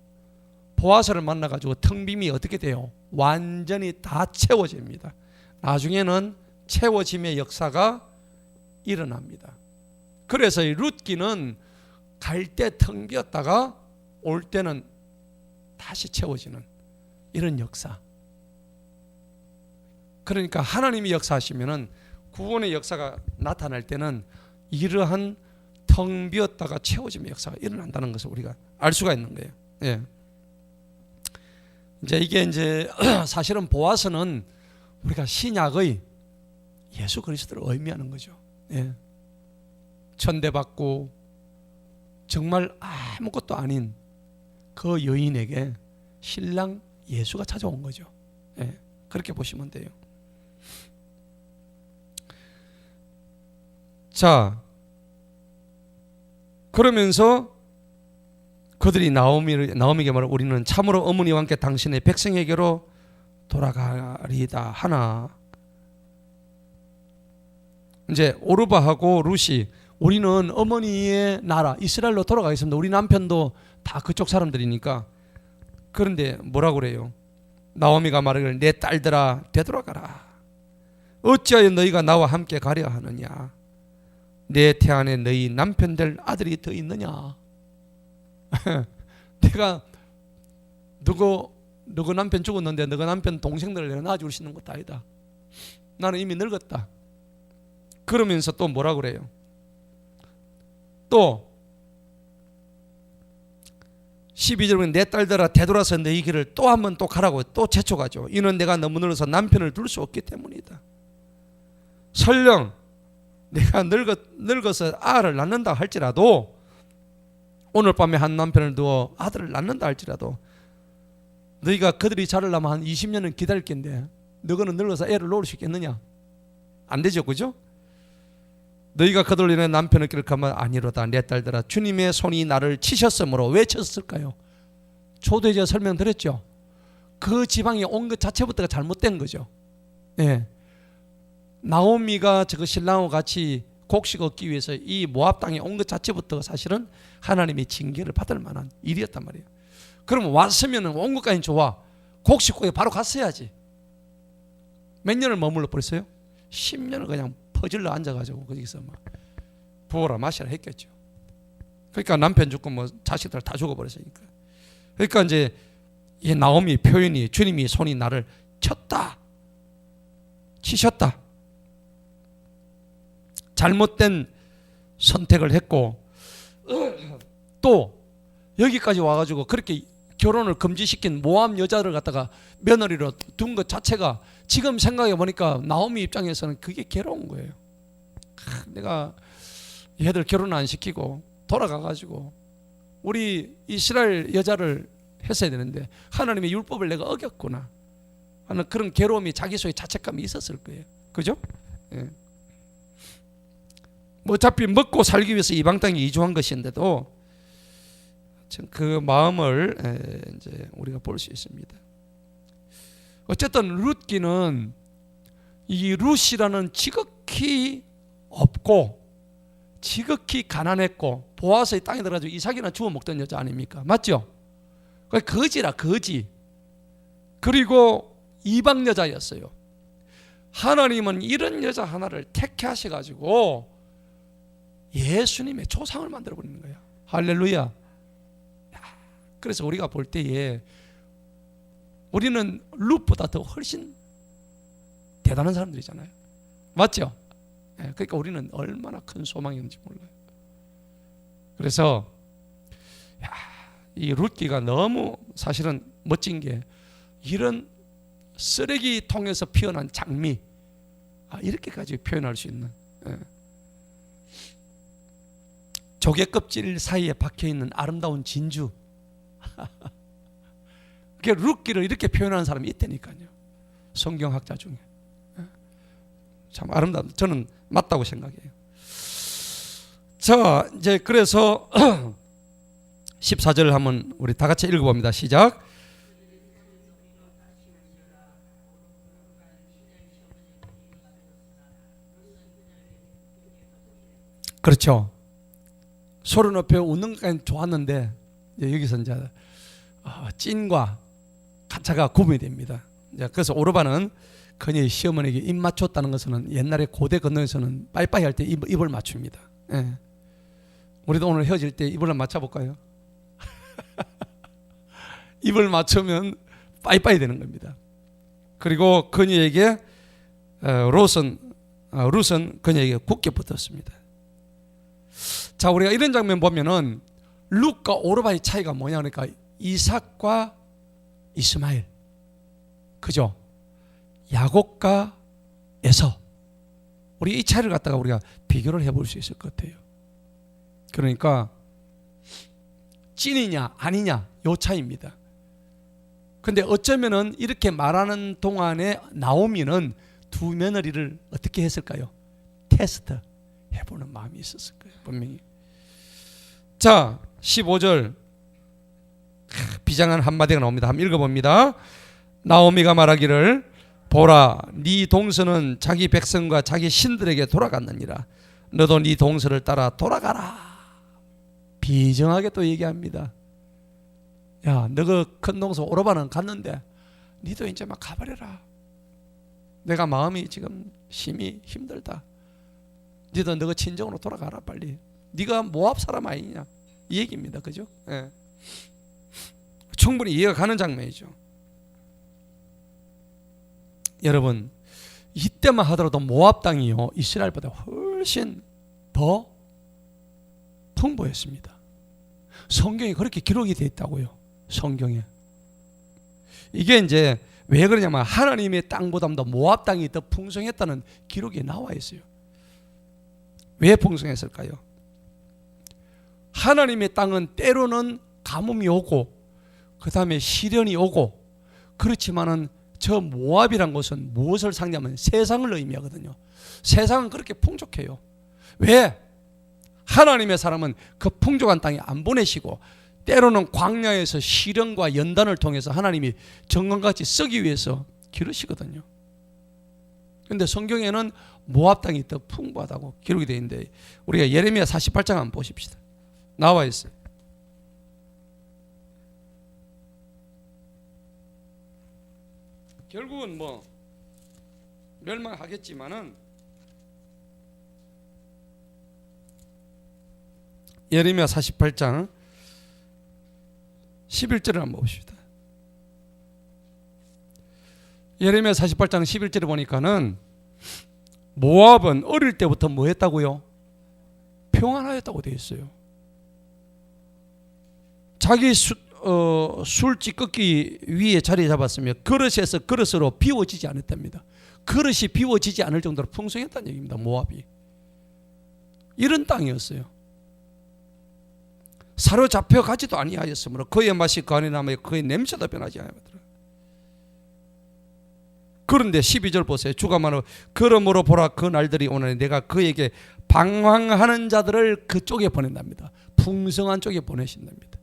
보아스를 만나가지고 텅 빔이 어떻게 돼요? 완전히 다 채워집니다. 나중에는 채워짐의 역사가 일어납니다. 그래서 이 룻기는 갈 때 텅 비었다가 올 때는 다시 채워지는 이런 역사. 그러니까 하나님이 역사하시면은 구원의 역사가 나타날 때는 이러한 텅 비었다가 채워짐의 역사가 일어난다는 것을 우리가 알 수가 있는 거예요. 예. 이게 사실은 보아서는 우리가 신약의 예수 그리스도를 의미하는 거죠. 예. 천대받고 정말 아무것도 아닌 그 여인에게 신랑 예수가 찾아온 거죠. 예. 그렇게 보시면 돼요. 자, 그러면서 그들이 나오미에게 말하고 우리는 참으로 어머니와 함께 당신의 백성에게로 돌아가리다 하나. 이제 오르바하고 룻이 우리는 어머니의 나라 이스라엘로 돌아가겠습니다. 우리 남편도 다 그쪽 사람들이니까. 그런데 뭐라고 그래요? 나오미가 말하기를 내 딸들아 되돌아가라. 어찌하여 너희가 나와 함께 가려 하느냐? 내 태안에 너희 남편 될 아들이 더 있느냐? 내가 누구 남편 죽었는데 너가 남편 동생들을 내가 낳아줄 수 있는 것도 아니다. 나는 이미 늙었다. 그러면서 또 뭐라 그래요? 또 12절에 보면 내 딸들아 되돌아서 너희 길을 또 한 번 또 가라고 또 재촉하죠. 이는 내가 너무 늙어서 남편을 둘 수 없기 때문이다. 설령 내가 늙어서 아를 낳는다 할지라도 오늘 밤에 한 남편을 두어 아들을 낳는다 할지라도 너희가 그들이 자라려면 한 20년은 기다릴 텐데 너희는 늙어서 애를 놓을 수 있겠느냐? 안 되죠, 그죠? 너희가 그들로 인해 남편을 기록하면 아니로다. 내 딸들아 주님의 손이 나를 치셨으므로 왜 쳤을까요? 초대제 설명드렸죠. 그 지방에 온 것 자체부터가 잘못된 거죠. 예. 나오미가 저 신랑하고 같이 곡식 얻기 위해서 이 모압 땅에 온 것 자체부터가 사실은 하나님의 징계를 받을 만한 일이었단 말이에요. 그럼 왔으면 온 것까지 좋아. 곡식국에 바로 갔어야지. 몇 년을 머물러 버렸어요? 10년을 그냥 퍼질러 앉아가지고 거기서 막 부어라 마시라 했겠죠. 그러니까 남편 죽고 뭐 자식들 다 죽어버렸으니까. 그러니까 이제 이 나오미 표현이 주님이 손이 나를 쳤다, 치셨다. 잘못된 선택을 했고 또 여기까지 와가지고 그렇게 결혼을 금지시킨 모함 여자를 갖다가 며느리로 둔 것 자체가 지금 생각해 보니까 나오미 입장에서는 그게 괴로운 거예요. 내가 얘들 결혼 안 시키고 돌아가가지고 우리 이스라엘 여자를 했어야 되는데 하나님의 율법을 내가 어겼구나 하는 그런 괴로움이 자기 속에 자책감이 있었을 거예요. 그죠? 예. 뭐 어차피 먹고 살기 위해서 이방 땅에 이주한 것인데도 그 마음을 이제 우리가 볼 수 있습니다. 어쨌든 룻기는 이 룻이라는 지극히 없고 지극히 가난했고 보아스의 땅에 들어가지고 이삭이나 주워 먹던 여자 아닙니까? 맞죠? 거지라 거지. 그리고 이방 여자였어요. 하나님은 이런 여자 하나를 택하셔가지고 예수님의 조상을 만들어 버리는 거예요. 할렐루야. 그래서 우리가 볼 때에 우리는 룻보다 더 훨씬 대단한 사람들이잖아요. 맞죠? 그러니까 우리는 얼마나 큰 소망이었는지 몰라요. 그래서 이 룻기가 너무 사실은 멋진 게 이런 쓰레기통에서 피어난 장미 이렇게까지 표현할 수 있는 조개 껍질 사이에 박혀있는 아름다운 진주 룻기를 이렇게 표현하는 사람이 있다니까요. 성경학자 중에 참 아름다운 저는 맞다고 생각해요. 자 이제 그래서 14절을 한번 우리 다 같이 읽어봅니다. 시작. 그렇죠. 소리 높여 웃는 것까지 좋았는데 여기서 이제 찐과 가짜가 구분이 됩니다. 그래서 오르바는 그녀의 시어머니에게 입 맞췄다는 것은 옛날에 고대 건너에서는 빠이빠이 할 때 입을 맞춥니다. 예. 우리도 오늘 헤어질 때 입을 맞춰볼까요? 입을 맞추면 빠이빠이 되는 겁니다. 그리고 그녀에게 룻은 그녀에게 굳게 붙었습니다. 자, 우리가 이런 장면 보면은 룻과 오르바의 차이가 뭐냐 그러니까 이삭과 이스마엘, 그죠? 야곱과 에서, 우리 이 차이를 갖다가 우리가 비교를 해볼 수 있을 것 같아요. 그러니까 찐이냐 아니냐 요 차이입니다. 근데 어쩌면은 이렇게 말하는 동안에 나오미는 두 며느리를 어떻게 했을까요? 테스트 해보는 마음이 있었을 거예요, 분명히. 자, 15절 비장한 한마디가 나옵니다. 한번 읽어봅니다. 나오미가 말하기를 보라, 네 동서는 자기 백성과 자기 신들에게 돌아갔느니라. 너도 네 동서를 따라 돌아가라. 비정하게 또 얘기합니다. 야, 너가 큰 동서 오르바는 갔는데 니도 이제 막 가버려라. 내가 마음이 지금 심히 힘들다. 니도 너가 친정으로 돌아가라 빨리. 네가 모압 사람 아니냐 이 얘기입니다. 그죠? 예. 충분히 이해가 가는 장면이죠. 여러분, 이때만 하더라도 모압 땅이요 이스라엘보다 훨씬 더 풍부했습니다. 성경에 그렇게 기록이 되어 있다고요. 성경에. 이게 이제 왜 그러냐면 하나님의 땅보다 모압 땅이 더 풍성했다는 기록이 나와 있어요. 왜 풍성했을까요? 하나님의 땅은 때로는 가뭄이 오고 그 다음에 시련이 오고, 그렇지만은 저 모압이란 곳은 무엇을 상징하면 세상을 의미하거든요. 세상은 그렇게 풍족해요. 왜? 하나님의 사람은 그 풍족한 땅에 안 보내시고 때로는 광야에서 시련과 연단을 통해서 하나님이 정금같이 쓰기 위해서 기르시거든요. 그런데 성경에는 모압 땅이 더 풍부하다고 기록이 되어 있는데, 우리가 예레미야 48장 한번 보십시다. 나와 있어요. 결국은 뭐 멸망하겠지만은 예레미야 48장 11절을 한번 봅시다. 예레미야 48장 11절을 보니까는 모압은 어릴 때부터 뭐 했다고요? 평안하였다고 되어 있어요. 자기 술 찌꺼기 위에 자리 잡았으며 그릇에서 그릇으로 비워지지 않았답니다. 그릇이 비워지지 않을 정도로 풍성했다는 얘기입니다. 모압이. 이런 땅이었어요. 사로잡혀 가지도 아니하였으므로 그의 맛이 그 안에 남아 그의 냄새도 변하지 않았더라. 그런데 12절 보세요. 주가 말하고 그러므로 보라, 그 날들이 오나니 내가 그에게 방황하는 자들을 그쪽에 보낸답니다. 풍성한 쪽에 보내신답니다.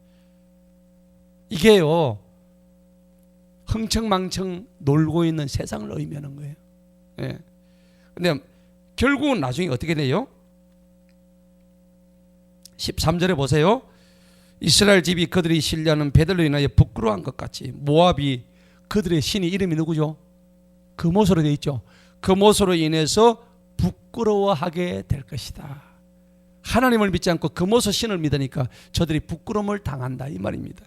이게요, 흥청망청 놀고 있는 세상을 의미하는 거예요. 예. 근데 결국은 나중에 어떻게 돼요? 13절에 보세요. 이스라엘 집이 그들이 신뢰하는 배들로 인하여 부끄러워한 것 같이 모압이 그들의 신이 이름이 누구죠? 금오소로 되어 있죠. 금오소로 인해서 부끄러워하게 될 것이다. 하나님을 믿지 않고 금오소 신을 믿으니까 저들이 부끄러움을 당한다 이 말입니다.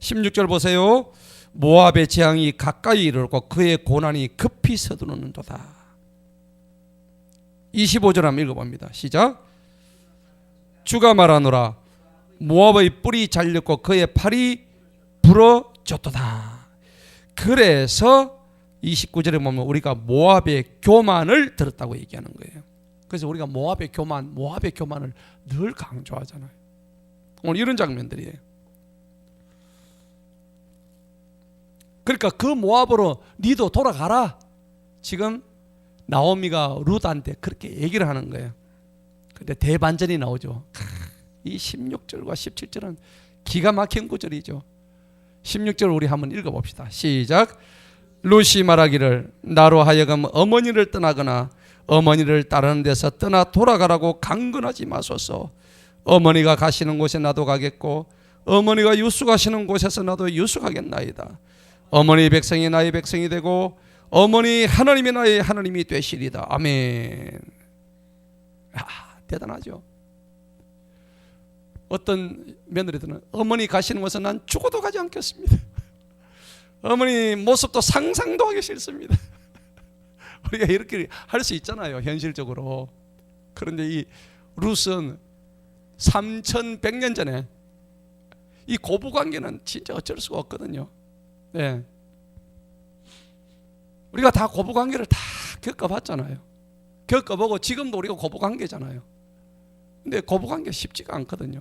16절 보세요. 모압의 재앙이 가까이 이르렀고 그의 고난이 급히 서두르는도다. 25절 한번 읽어봅니다. 시작. 주가 말하노라, 모압의 뿔이 잘렸고 그의 팔이 부러졌도다. 그래서 29절에 보면 우리가 모압의 교만을 들었다고 얘기하는 거예요. 그래서 우리가 모압의 교만을 늘 강조하잖아요. 오늘 이런 장면들이에요. 그러니까 그 모압으로 니도 돌아가라. 지금 나오미가 룻한테 그렇게 얘기를 하는 거예요. 근데 대반전이 나오죠. 이 16절과 17절은 기가 막힌 구절이죠. 16절 우리 한번 읽어봅시다. 시작. 룻이 말하기를 나로 하여금 어머니를 떠나거나 어머니를 따르는 데서 떠나 돌아가라고 강건하지 마소서. 어머니가 가시는 곳에 나도 가겠고 어머니가 유숙하시는 곳에서 나도 유숙하겠나이다. 어머니 백성이 나의 백성이 되고 어머니 하나님이 나의 하나님이 되시리다. 아멘. 대단하죠. 어떤 며느리들은 어머니 가시는 곳은 난 죽어도 가지 않겠습니다. 어머니 모습도 상상도 하기 싫습니다. 우리가 이렇게 할 수 있잖아요, 현실적으로. 그런데 이 룻은 3100년 전에 이 고부관계는 진짜 어쩔 수가 없거든요. 네. 우리가 다 고부관계를 다 겪어봤잖아요. 겪어보고 지금도 우리가 고부관계잖아요. 근데 고부관계 쉽지가 않거든요.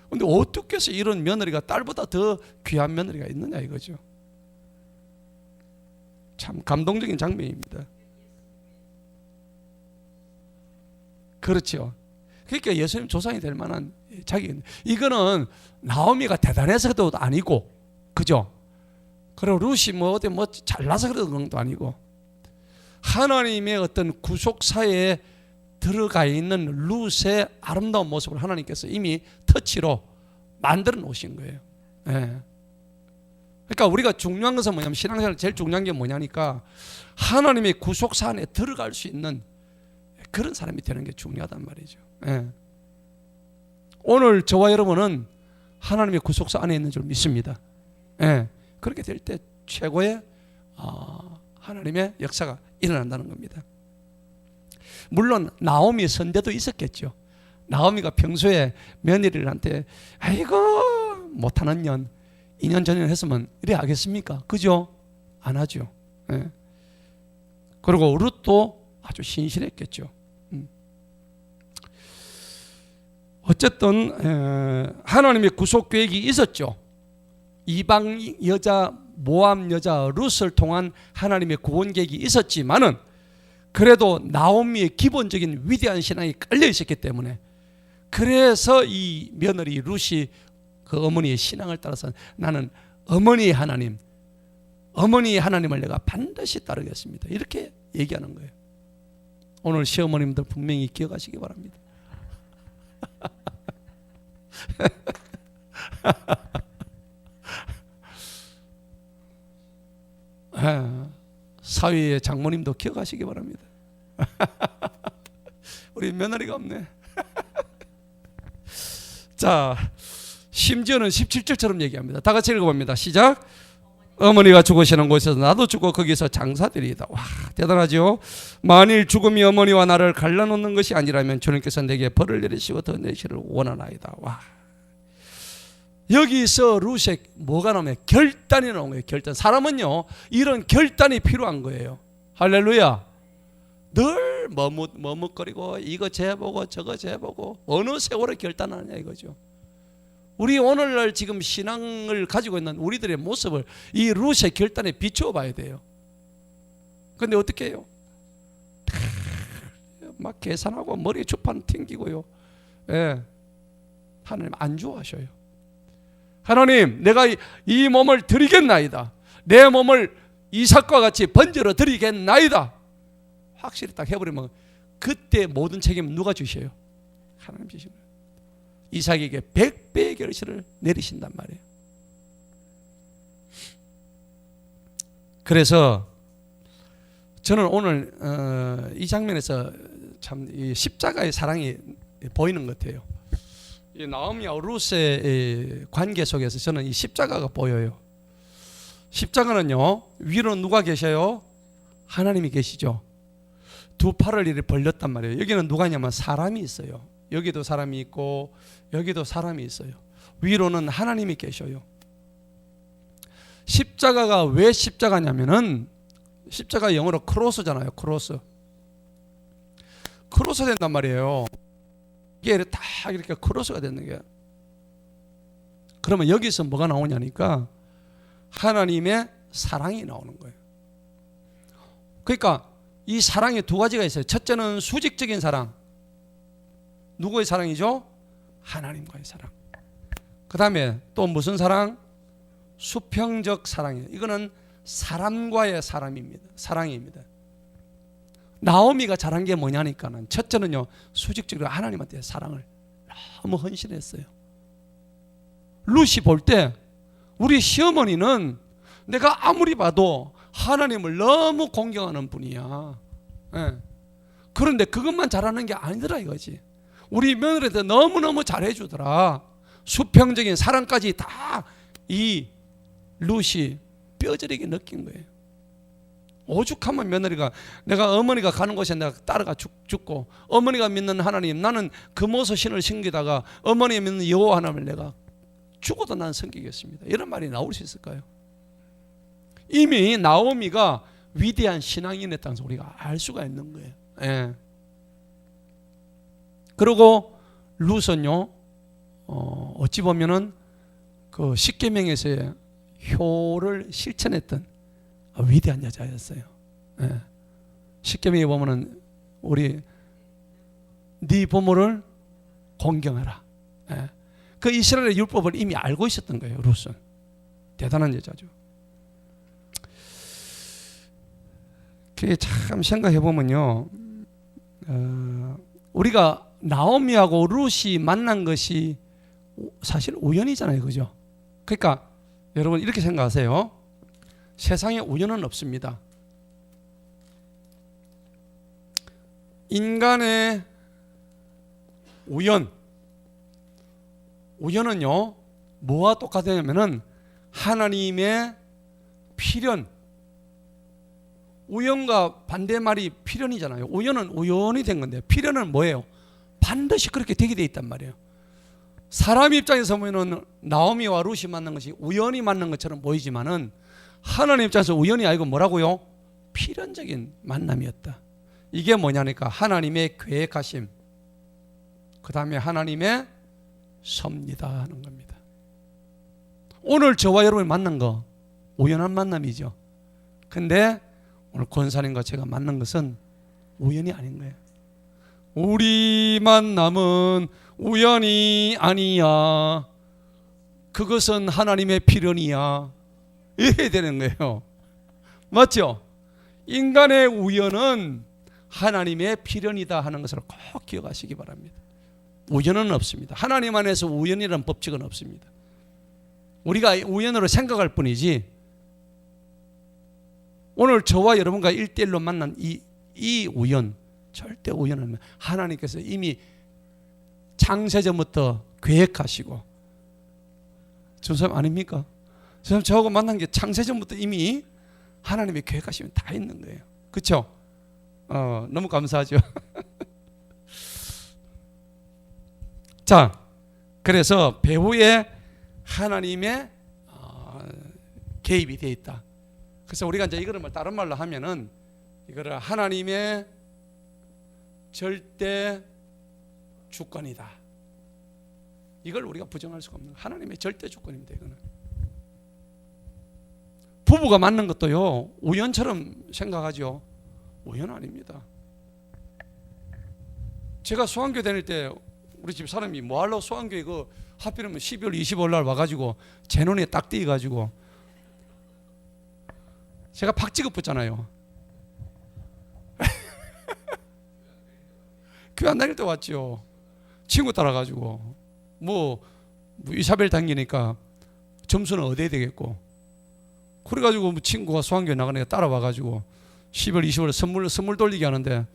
근데 어떻게 해서 이런 며느리가 딸보다 더 귀한 며느리가 있느냐 이거죠. 참 감동적인 장면입니다. 그렇죠. 그러니까 예수님 조상이 될 만한 자기, 이거는 나오미가 대단해서도 아니고, 그죠? 그리고 룻이 뭐 어디 뭐 잘나서 그런 것도 아니고, 하나님의 어떤 구속사에 들어가 있는 룻의 아름다운 모습을 하나님께서 이미 터치로 만들어 놓으신 거예요. 예. 그러니까 우리가 중요한 것은 뭐냐면, 신앙생활 제일 중요한 게 뭐냐니까 하나님의 구속사 안에 들어갈 수 있는 그런 사람이 되는 게 중요하단 말이죠. 예. 오늘 저와 여러분은 하나님의 구속사 안에 있는 줄 믿습니다. 예. 그렇게 될 때 최고의 하나님의 역사가 일어난다는 겁니다. 물론 나오미 선대도 있었겠죠. 나오미가 평소에 며느리들한테 아이고 못하는 년 2년 전에 했으면 이래 하겠습니까? 그죠? 안 하죠. 예. 그리고 룻도 아주 신실했겠죠. 어쨌든 하나님의 구속 계획이 있었죠. 이방 여자 모압 여자 룻을 통한 하나님의 구원 계획이 있었지만은 그래도 나오미의 기본적인 위대한 신앙이 깔려 있었기 때문에, 그래서 이 며느리 룻이 그 어머니의 신앙을 따라서 나는 어머니의 하나님을 내가 반드시 따르겠습니다, 이렇게 얘기하는 거예요. 오늘 시어머님들 분명히 기억하시기 바랍니다. 사위의 장모님도 기억하시기 바랍니다. 우리 며느리가 없네. 자, 심지어는 17절처럼 얘기합니다. 다 같이 읽어봅니다. 시작. 어머니가 죽으시는 곳에서 나도 죽고 거기서 장사되리이다. 와, 대단하죠. 만일 죽음이 어머니와 나를 갈라놓는 것이 아니라면 주님께서 내게 벌을 내리시고 더 내시를 원하나이다. 와, 여기서 룻의 뭐가 나오면 결단이 나온 거예요. 결단. 사람은요 이런 결단이 필요한 거예요. 할렐루야. 늘 머뭇거리고 이거 재보고 저거 재보고 어느 세월에 결단하느냐 이거죠. 우리 오늘날 지금 신앙을 가지고 있는 우리들의 모습을 이 룻의 결단에 비추어 봐야 돼요. 근데 어떻게 해요? 막 계산하고 머리에 주판 튕기고요. 예. 하나님 안 좋아하셔요. 하나님, 내가 이 몸을 드리겠나이다. 내 몸을 이삭과 같이 번제로 드리겠나이다. 확실히 딱 해버리면 그때 모든 책임은 누가 주셔요? 하나님 주시는 거예요. 이삭에게 100배의 결실을 내리신단 말이에요. 그래서 저는 오늘 이 장면에서 참 이 십자가의 사랑이 보이는 것 같아요. 이 나오미와 룻의 관계 속에서 저는 이 십자가가 보여요. 십자가는요 위로 누가 계셔요? 하나님이 계시죠. 두 팔을 이렇게 벌렸단 말이에요. 여기는 누가 있냐면 사람이 있어요. 여기도 사람이 있고 여기도 사람이 있어요. 위로는 하나님이 계셔요. 십자가가 왜 십자가냐면은 십자가 영어로 크로스잖아요. 크로스 된단 말이에요. 이게 다 이렇게 크로스가 되는 거예요. 그러면 여기서 뭐가 나오냐니까 하나님의 사랑이 나오는 거예요. 그러니까 이 사랑이 두 가지가 있어요. 첫째는 수직적인 사랑. 누구의 사랑이죠? 하나님과의 사랑. 그 다음에 또 무슨 사랑? 수평적 사랑이에요. 이거는 사람과의 사랑입니다. 나오미가 잘한 게 뭐냐니까는 첫째는요 수직적으로 하나님한테 사랑을 너무 헌신했어요. 룻이 볼 때 우리 시어머니는 내가 아무리 봐도 하나님을 너무 공경하는 분이야. 예. 그런데 그것만 잘하는 게 아니더라 이거지. 우리 며느리한테 너무너무 잘해주더라. 수평적인 사랑까지 다 이 룻이 뼈저리게 느낀 거예요. 오죽하면 며느리가 내가 어머니가 가는 곳에 내가 따라가 죽고 어머니가 믿는 하나님 나는 금오서 신을 섬기다가 어머니가 믿는 여호와 하나님을 내가 죽어도 난 섬기겠습니다. 이런 말이 나올 수 있을까요? 이미 나오미가 위대한 신앙인이었다는 것을 우리가 알 수가 있는 거예요. 예. 그리고 룻은요, 어찌 보면은 그 십계명에서의 효를 실천했던 위대한 여자였어요. 예. 십계명에 보면은 우리 네 부모를 공경하라. 예. 그 이스라엘의 율법을 이미 알고 있었던 거예요. 룻은 대단한 여자죠. 그게 참 생각해 보면요, 우리가 나오미하고 룻이 만난 것이 사실 우연이잖아요, 그죠? 그러니까 여러분 이렇게 생각하세요. 세상에 우연은 없습니다. 인간의 우연은요 뭐와 똑같냐면은 하나님의 필연. 우연과 반대말이 필연이잖아요. 우연은 우연히 된 건데 필연은 뭐예요? 반드시 그렇게 되게 돼 있단 말이에요. 사람 입장에서 보면은 나오미와 룻이 만난 것이 우연히 만난 것처럼 보이지만은 하나님 입장에서 우연이 아니고 뭐라고요? 필연적인 만남이었다. 이게 뭐냐니까 하나님의 계획하심, 그 다음에 하나님의 섭니다 하는 겁니다. 오늘 저와 여러분이 만난 거 우연한 만남이죠. 근데 오늘 권사님과 제가 만난 것은 우연이 아닌 거예요. 우리 만남은 우연이 아니야. 그것은 하나님의 필연이야. 이래야 되는 거예요. 맞죠? 인간의 우연은 하나님의 필연이다 하는 것을 꼭 기억하시기 바랍니다. 우연은 없습니다. 하나님 안에서 우연이라는 법칙은 없습니다. 우리가 우연으로 생각할 뿐이지 오늘 저와 여러분과 1대1로 만난 이 우연 절대 우연은 하나님께서 이미 창세전부터 계획하시고 전사님 아닙니까? 전사님 저하고 만난 게 창세전부터 이미 하나님의 계획하시면 다 있는 거예요. 그렇죠? 너무 감사하죠. 자, 그래서 배후에 하나님의 개입이 되어 있다. 그래서 우리가 이제 이거를 다른 말로 하면은 이거를 하나님의 절대 주권이다. 이걸 우리가 부정할 수가 없는 하나님의 절대 주권입니다. 이거는 부부가 만난 것도요 우연처럼 생각하죠. 우연 아닙니다. 제가 수강교 다닐 때 우리 집 사람이 뭐 하려고 수강교회 그 하필이면 12월 25일 날 와가지고 제 눈에 딱 띄어가지고 제가 박지급 붙잖아요. 교회 안 다닐 때 왔죠. 친구 따라가지고 뭐 이사벨 당기니까 점수는 얻어야 되겠고 그래가지고 뭐 친구가 수학교회 나가니까 따라와가지고 12월 25일 선물 돌리기 하는데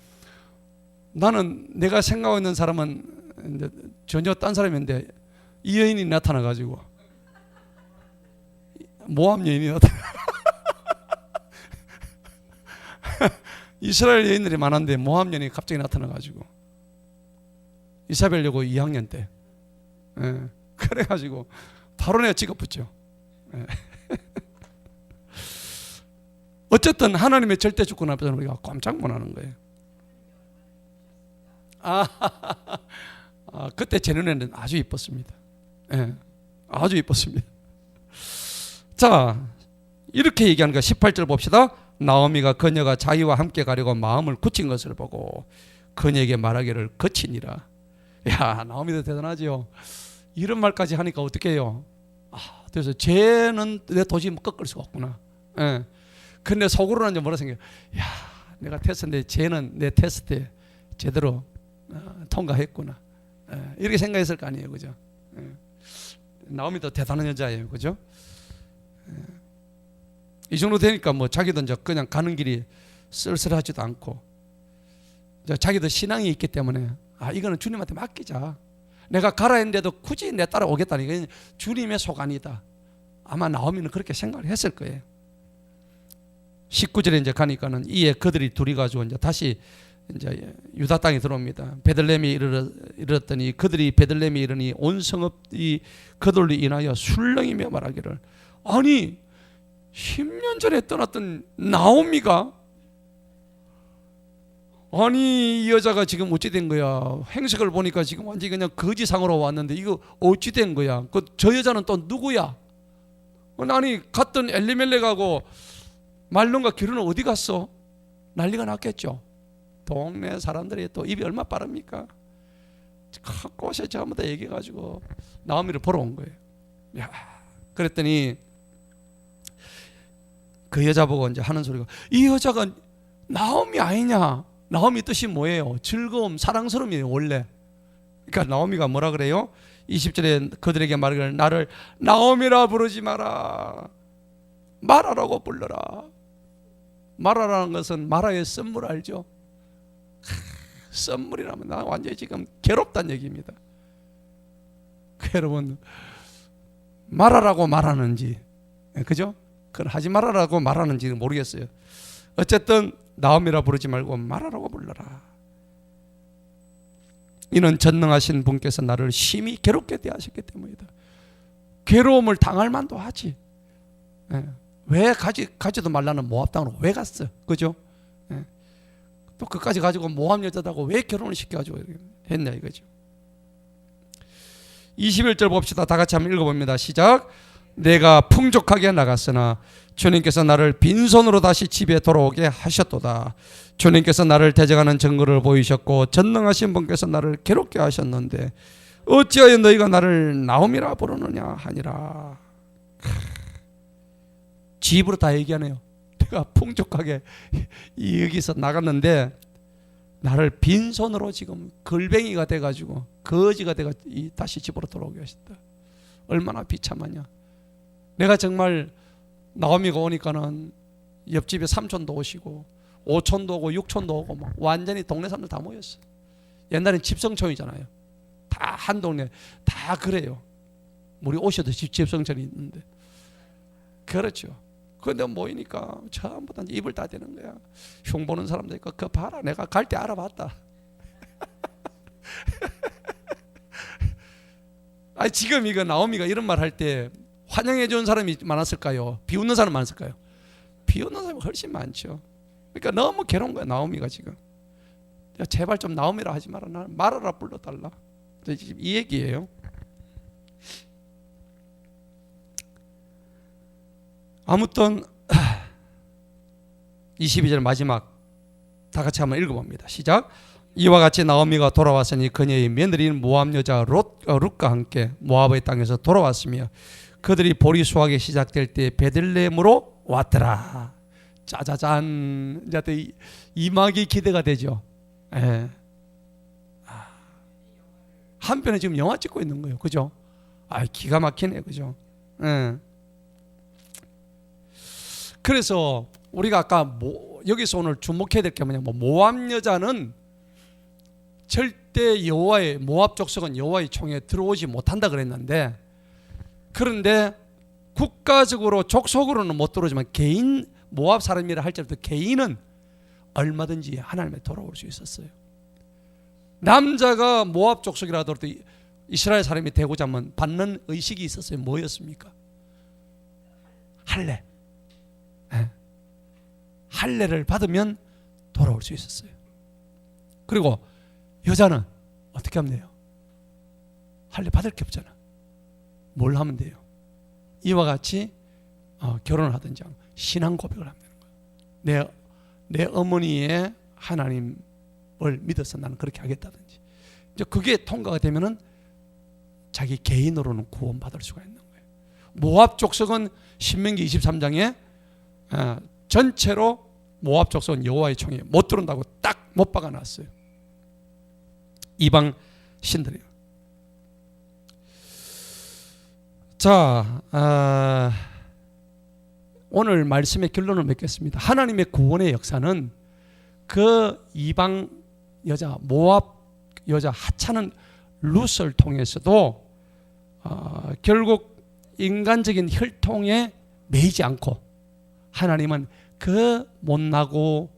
나는 내가 생각하고 있는 사람은 전혀 딴 사람인데 이 여인이 나타나가지고 모함 여인이 나타나. 이스라엘 여인들이 많은데 모함 여인이 갑자기 나타나가지고 이사벨 여고 2학년 때 그래가지고 바로 내가 찍어붙죠. 어쨌든 하나님의 절대 주권 앞에서는 우리가 깜짝 놀라는 거예요. 그때 제 눈에는 아주 이뻤습니다. 아주 이뻤습니다. 자, 이렇게 얘기하는 거 18절 봅시다. 나오미가 그녀가 자기와 함께 가려고 마음을 굳힌 것을 보고 그녀에게 말하기를 거치니라. 야, 나오미도 대단하죠. 이런 말까지 하니까 어떻게 해요? 그래서 쟤는 내 도저히 꺾을 수가 없구나. 근데 속으로는 이제 뭐라 생각해요? 야, 내가 테스트인데 쟤는 내 테스트에 제대로 통과했구나. 이렇게 생각했을 거 아니에요, 그죠? 나오미도 대단한 여자예요, 그죠? 이 정도 되니까 뭐 자기도 이제 그냥 가는 길이 쓸쓸하지도 않고 자기도 신앙이 있기 때문에 이거는 주님한테 맡기자. 내가 가라 했는데도 굳이 내 따라오겠다니 이건 주님의 소관이다. 아마 나오미는 그렇게 생각을 했을 거예요. 19절에 이제 가니까는 이에 그들이 둘이 가지고 이제 다시 이제 유다 땅에 들어옵니다. 베들레헴에 이르렀더니 그들이 베들레헴에 이르니 온 성읍이 그들로 인하여 술렁이며 말하기를, 아니 10년 전에 떠났던 나오미가, 아니 이 여자가 지금 어찌 된 거야? 행색을 보니까 지금 완전히 그냥 거지상으로 왔는데 이거 어찌 된 거야? 저 여자는 또 누구야? 아니 갔던 엘리멜렉하고 말론과 기르는 어디 갔어? 난리가 났겠죠. 동네 사람들이 또 입이 얼마나 빠릅니까? 곳에 전부 다 얘기해가지고 나오미를 보러 온 거예요. 야, 그랬더니 그 여자 보고 이제 하는 소리가, 이 여자가 나오미 아니냐? 나오미 뜻이 뭐예요? 즐거움, 사랑스러움이에요 원래. 그러니까 나오미가 뭐라 그래요? 20절에 그들에게 말하기를, 나를 나오미라 부르지 마라, 마라라고 불러라. 마라라는 것은 마라의 썸물 알죠? 썸물이라면 나 완전히 지금 괴롭다는 얘기입니다. 여러분, 마라라고 말하는지, 그죠? 그건 하지 말아라고 말하는지는 모르겠어요. 어쨌든 나오미라 부르지 말고 마라라고 불러라. 이는 전능하신 분께서 나를 심히 괴롭게 대하셨기 때문이다. 괴로움을 당할 만도 하지. 왜 가지도 말라는 모압 땅으로 왜 갔어? 그죠? 또 그까지 가지고 모압 여자다고 왜 결혼을 시켜가지고 했냐 이거죠. 21절 봅시다. 다 같이 한번 읽어봅니다. 시작. 내가 풍족하게 나갔으나 주님께서 나를 빈손으로 다시 집에 돌아오게 하셨도다. 주님께서 나를 대적하는 증거를 보이셨고 전능하신 분께서 나를 괴롭게 하셨는데 어찌하여 너희가 나를 나오미라 부르느냐 하니라. 집으로 다 얘기하네요. 내가 풍족하게 여기서 나갔는데 나를 빈손으로 지금 걸뱅이가 돼가지고 거지가 돼가지고 다시 집으로 돌아오게 하셨다. 얼마나 비참하냐. 내가 정말 나오미가 오니까는 옆집에 삼촌도 오시고 5촌도 오고 6촌도 오고 막 완전히 동네 사람들 다 모였어. 옛날엔 집성촌이잖아요. 다 한 동네 다 그래요. 우리 오셔도 집성촌이 있는데. 그렇죠. 그런데 모이니까 전부 다 입을 다 대는 거야. 흉 보는 사람도 있고, 그거 봐라, 내가 갈 때 알아봤다. 아니 지금 이거 나오미가 이런 말 할 때 환영해 주는 사람이 많았을까요? 비웃는 사람 많았을까요? 비웃는 사람이 훨씬 많죠. 그러니까 너무 괴로운 거야 나오미가 지금. 제발 좀 나오미라 하지 마라, 나는 마라라 불러달라. 이 얘기예요. 아무튼 22절 마지막 다 같이 한번 읽어봅니다. 시작. 이와 같이 나오미가 돌아왔으니 그녀의 며느리인 모압 여자 룻과 함께 모압의 땅에서 돌아왔으며 그들이 보리 수확이 시작될 때 베들레헴으로 왔더라. 짜자잔. 이제 이막이 기대가 되죠. 예. 한편에 지금 영화 찍고 있는 거예요. 그죠? 아, 기가 막히네. 그죠? 예. 그래서 우리가 아까 여기서 오늘 주목해야 될 게 뭐냐면 모압 여자는 절대 여호와의 모압 족속은 여호와의 총에 들어오지 못한다 그랬는데, 그런데 국가적으로 족속으로는 못 들어오지만 개인 모압 사람이라 할지라도 개인은 얼마든지 하나님에 돌아올 수 있었어요. 남자가 모압 족속이라 하더라도 이스라엘 사람이 되고자 하면 받는 의식이 있었어요. 뭐였습니까? 할례. 할례를 받으면 돌아올 수 있었어요. 그리고 여자는 어떻게 하면 돼요? 할례 받을 게 없잖아. 뭘 하면 돼요? 이와 같이 결혼을 하든지 신앙 고백을 하면 되는 거예요. 내 어머니의 하나님을 믿어서 나는 그렇게 하겠다든지. 이제 그게 통과가 되면은 자기 개인으로는 구원받을 수가 있는 거예요. 모압 족속은 신명기 23장에 전체로 모압 족속은 여호와의 총에 못 들어온다고 딱 못 박아놨어요. 이방 신들이요. 자, 오늘 말씀의 결론을 맺겠습니다. 하나님의 구원의 역사는 그 이방 여자 모압 여자 하찮은 룻을 통해서도 결국 인간적인 혈통에 매이지 않고 하나님은 그 못나고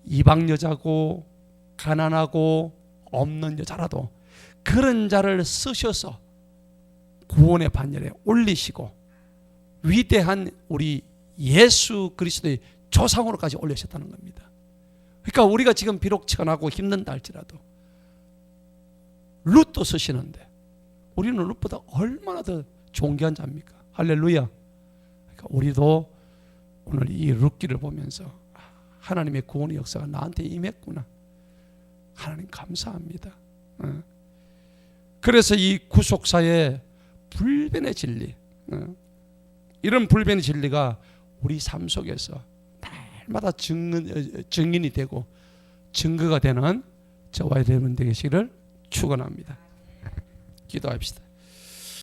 이방 여자고 가난하고 없는 여자라도 그런 자를 쓰셔서 구원의 반열에 올리시고 위대한 우리 예수 그리스도의 조상으로까지 올리셨다는 겁니다. 그러니까 우리가 지금 비록 천하고 힘든다 할지라도 룻도 쓰시는데 우리는 룻보다 얼마나 더 존귀한 자입니까? 할렐루야. 그러니까 우리도 오늘 이 룻기를 보면서 하나님의 구원의 역사가 나한테 임했구나. 하나님 감사합니다. 그래서 이 구속사의 불변의 진리, 이런 불변의 진리가 우리 삶 속에서 날마다 증인이 되고 증거가 되는 저와 여러분 되시기를 축원합니다. 기도합시다.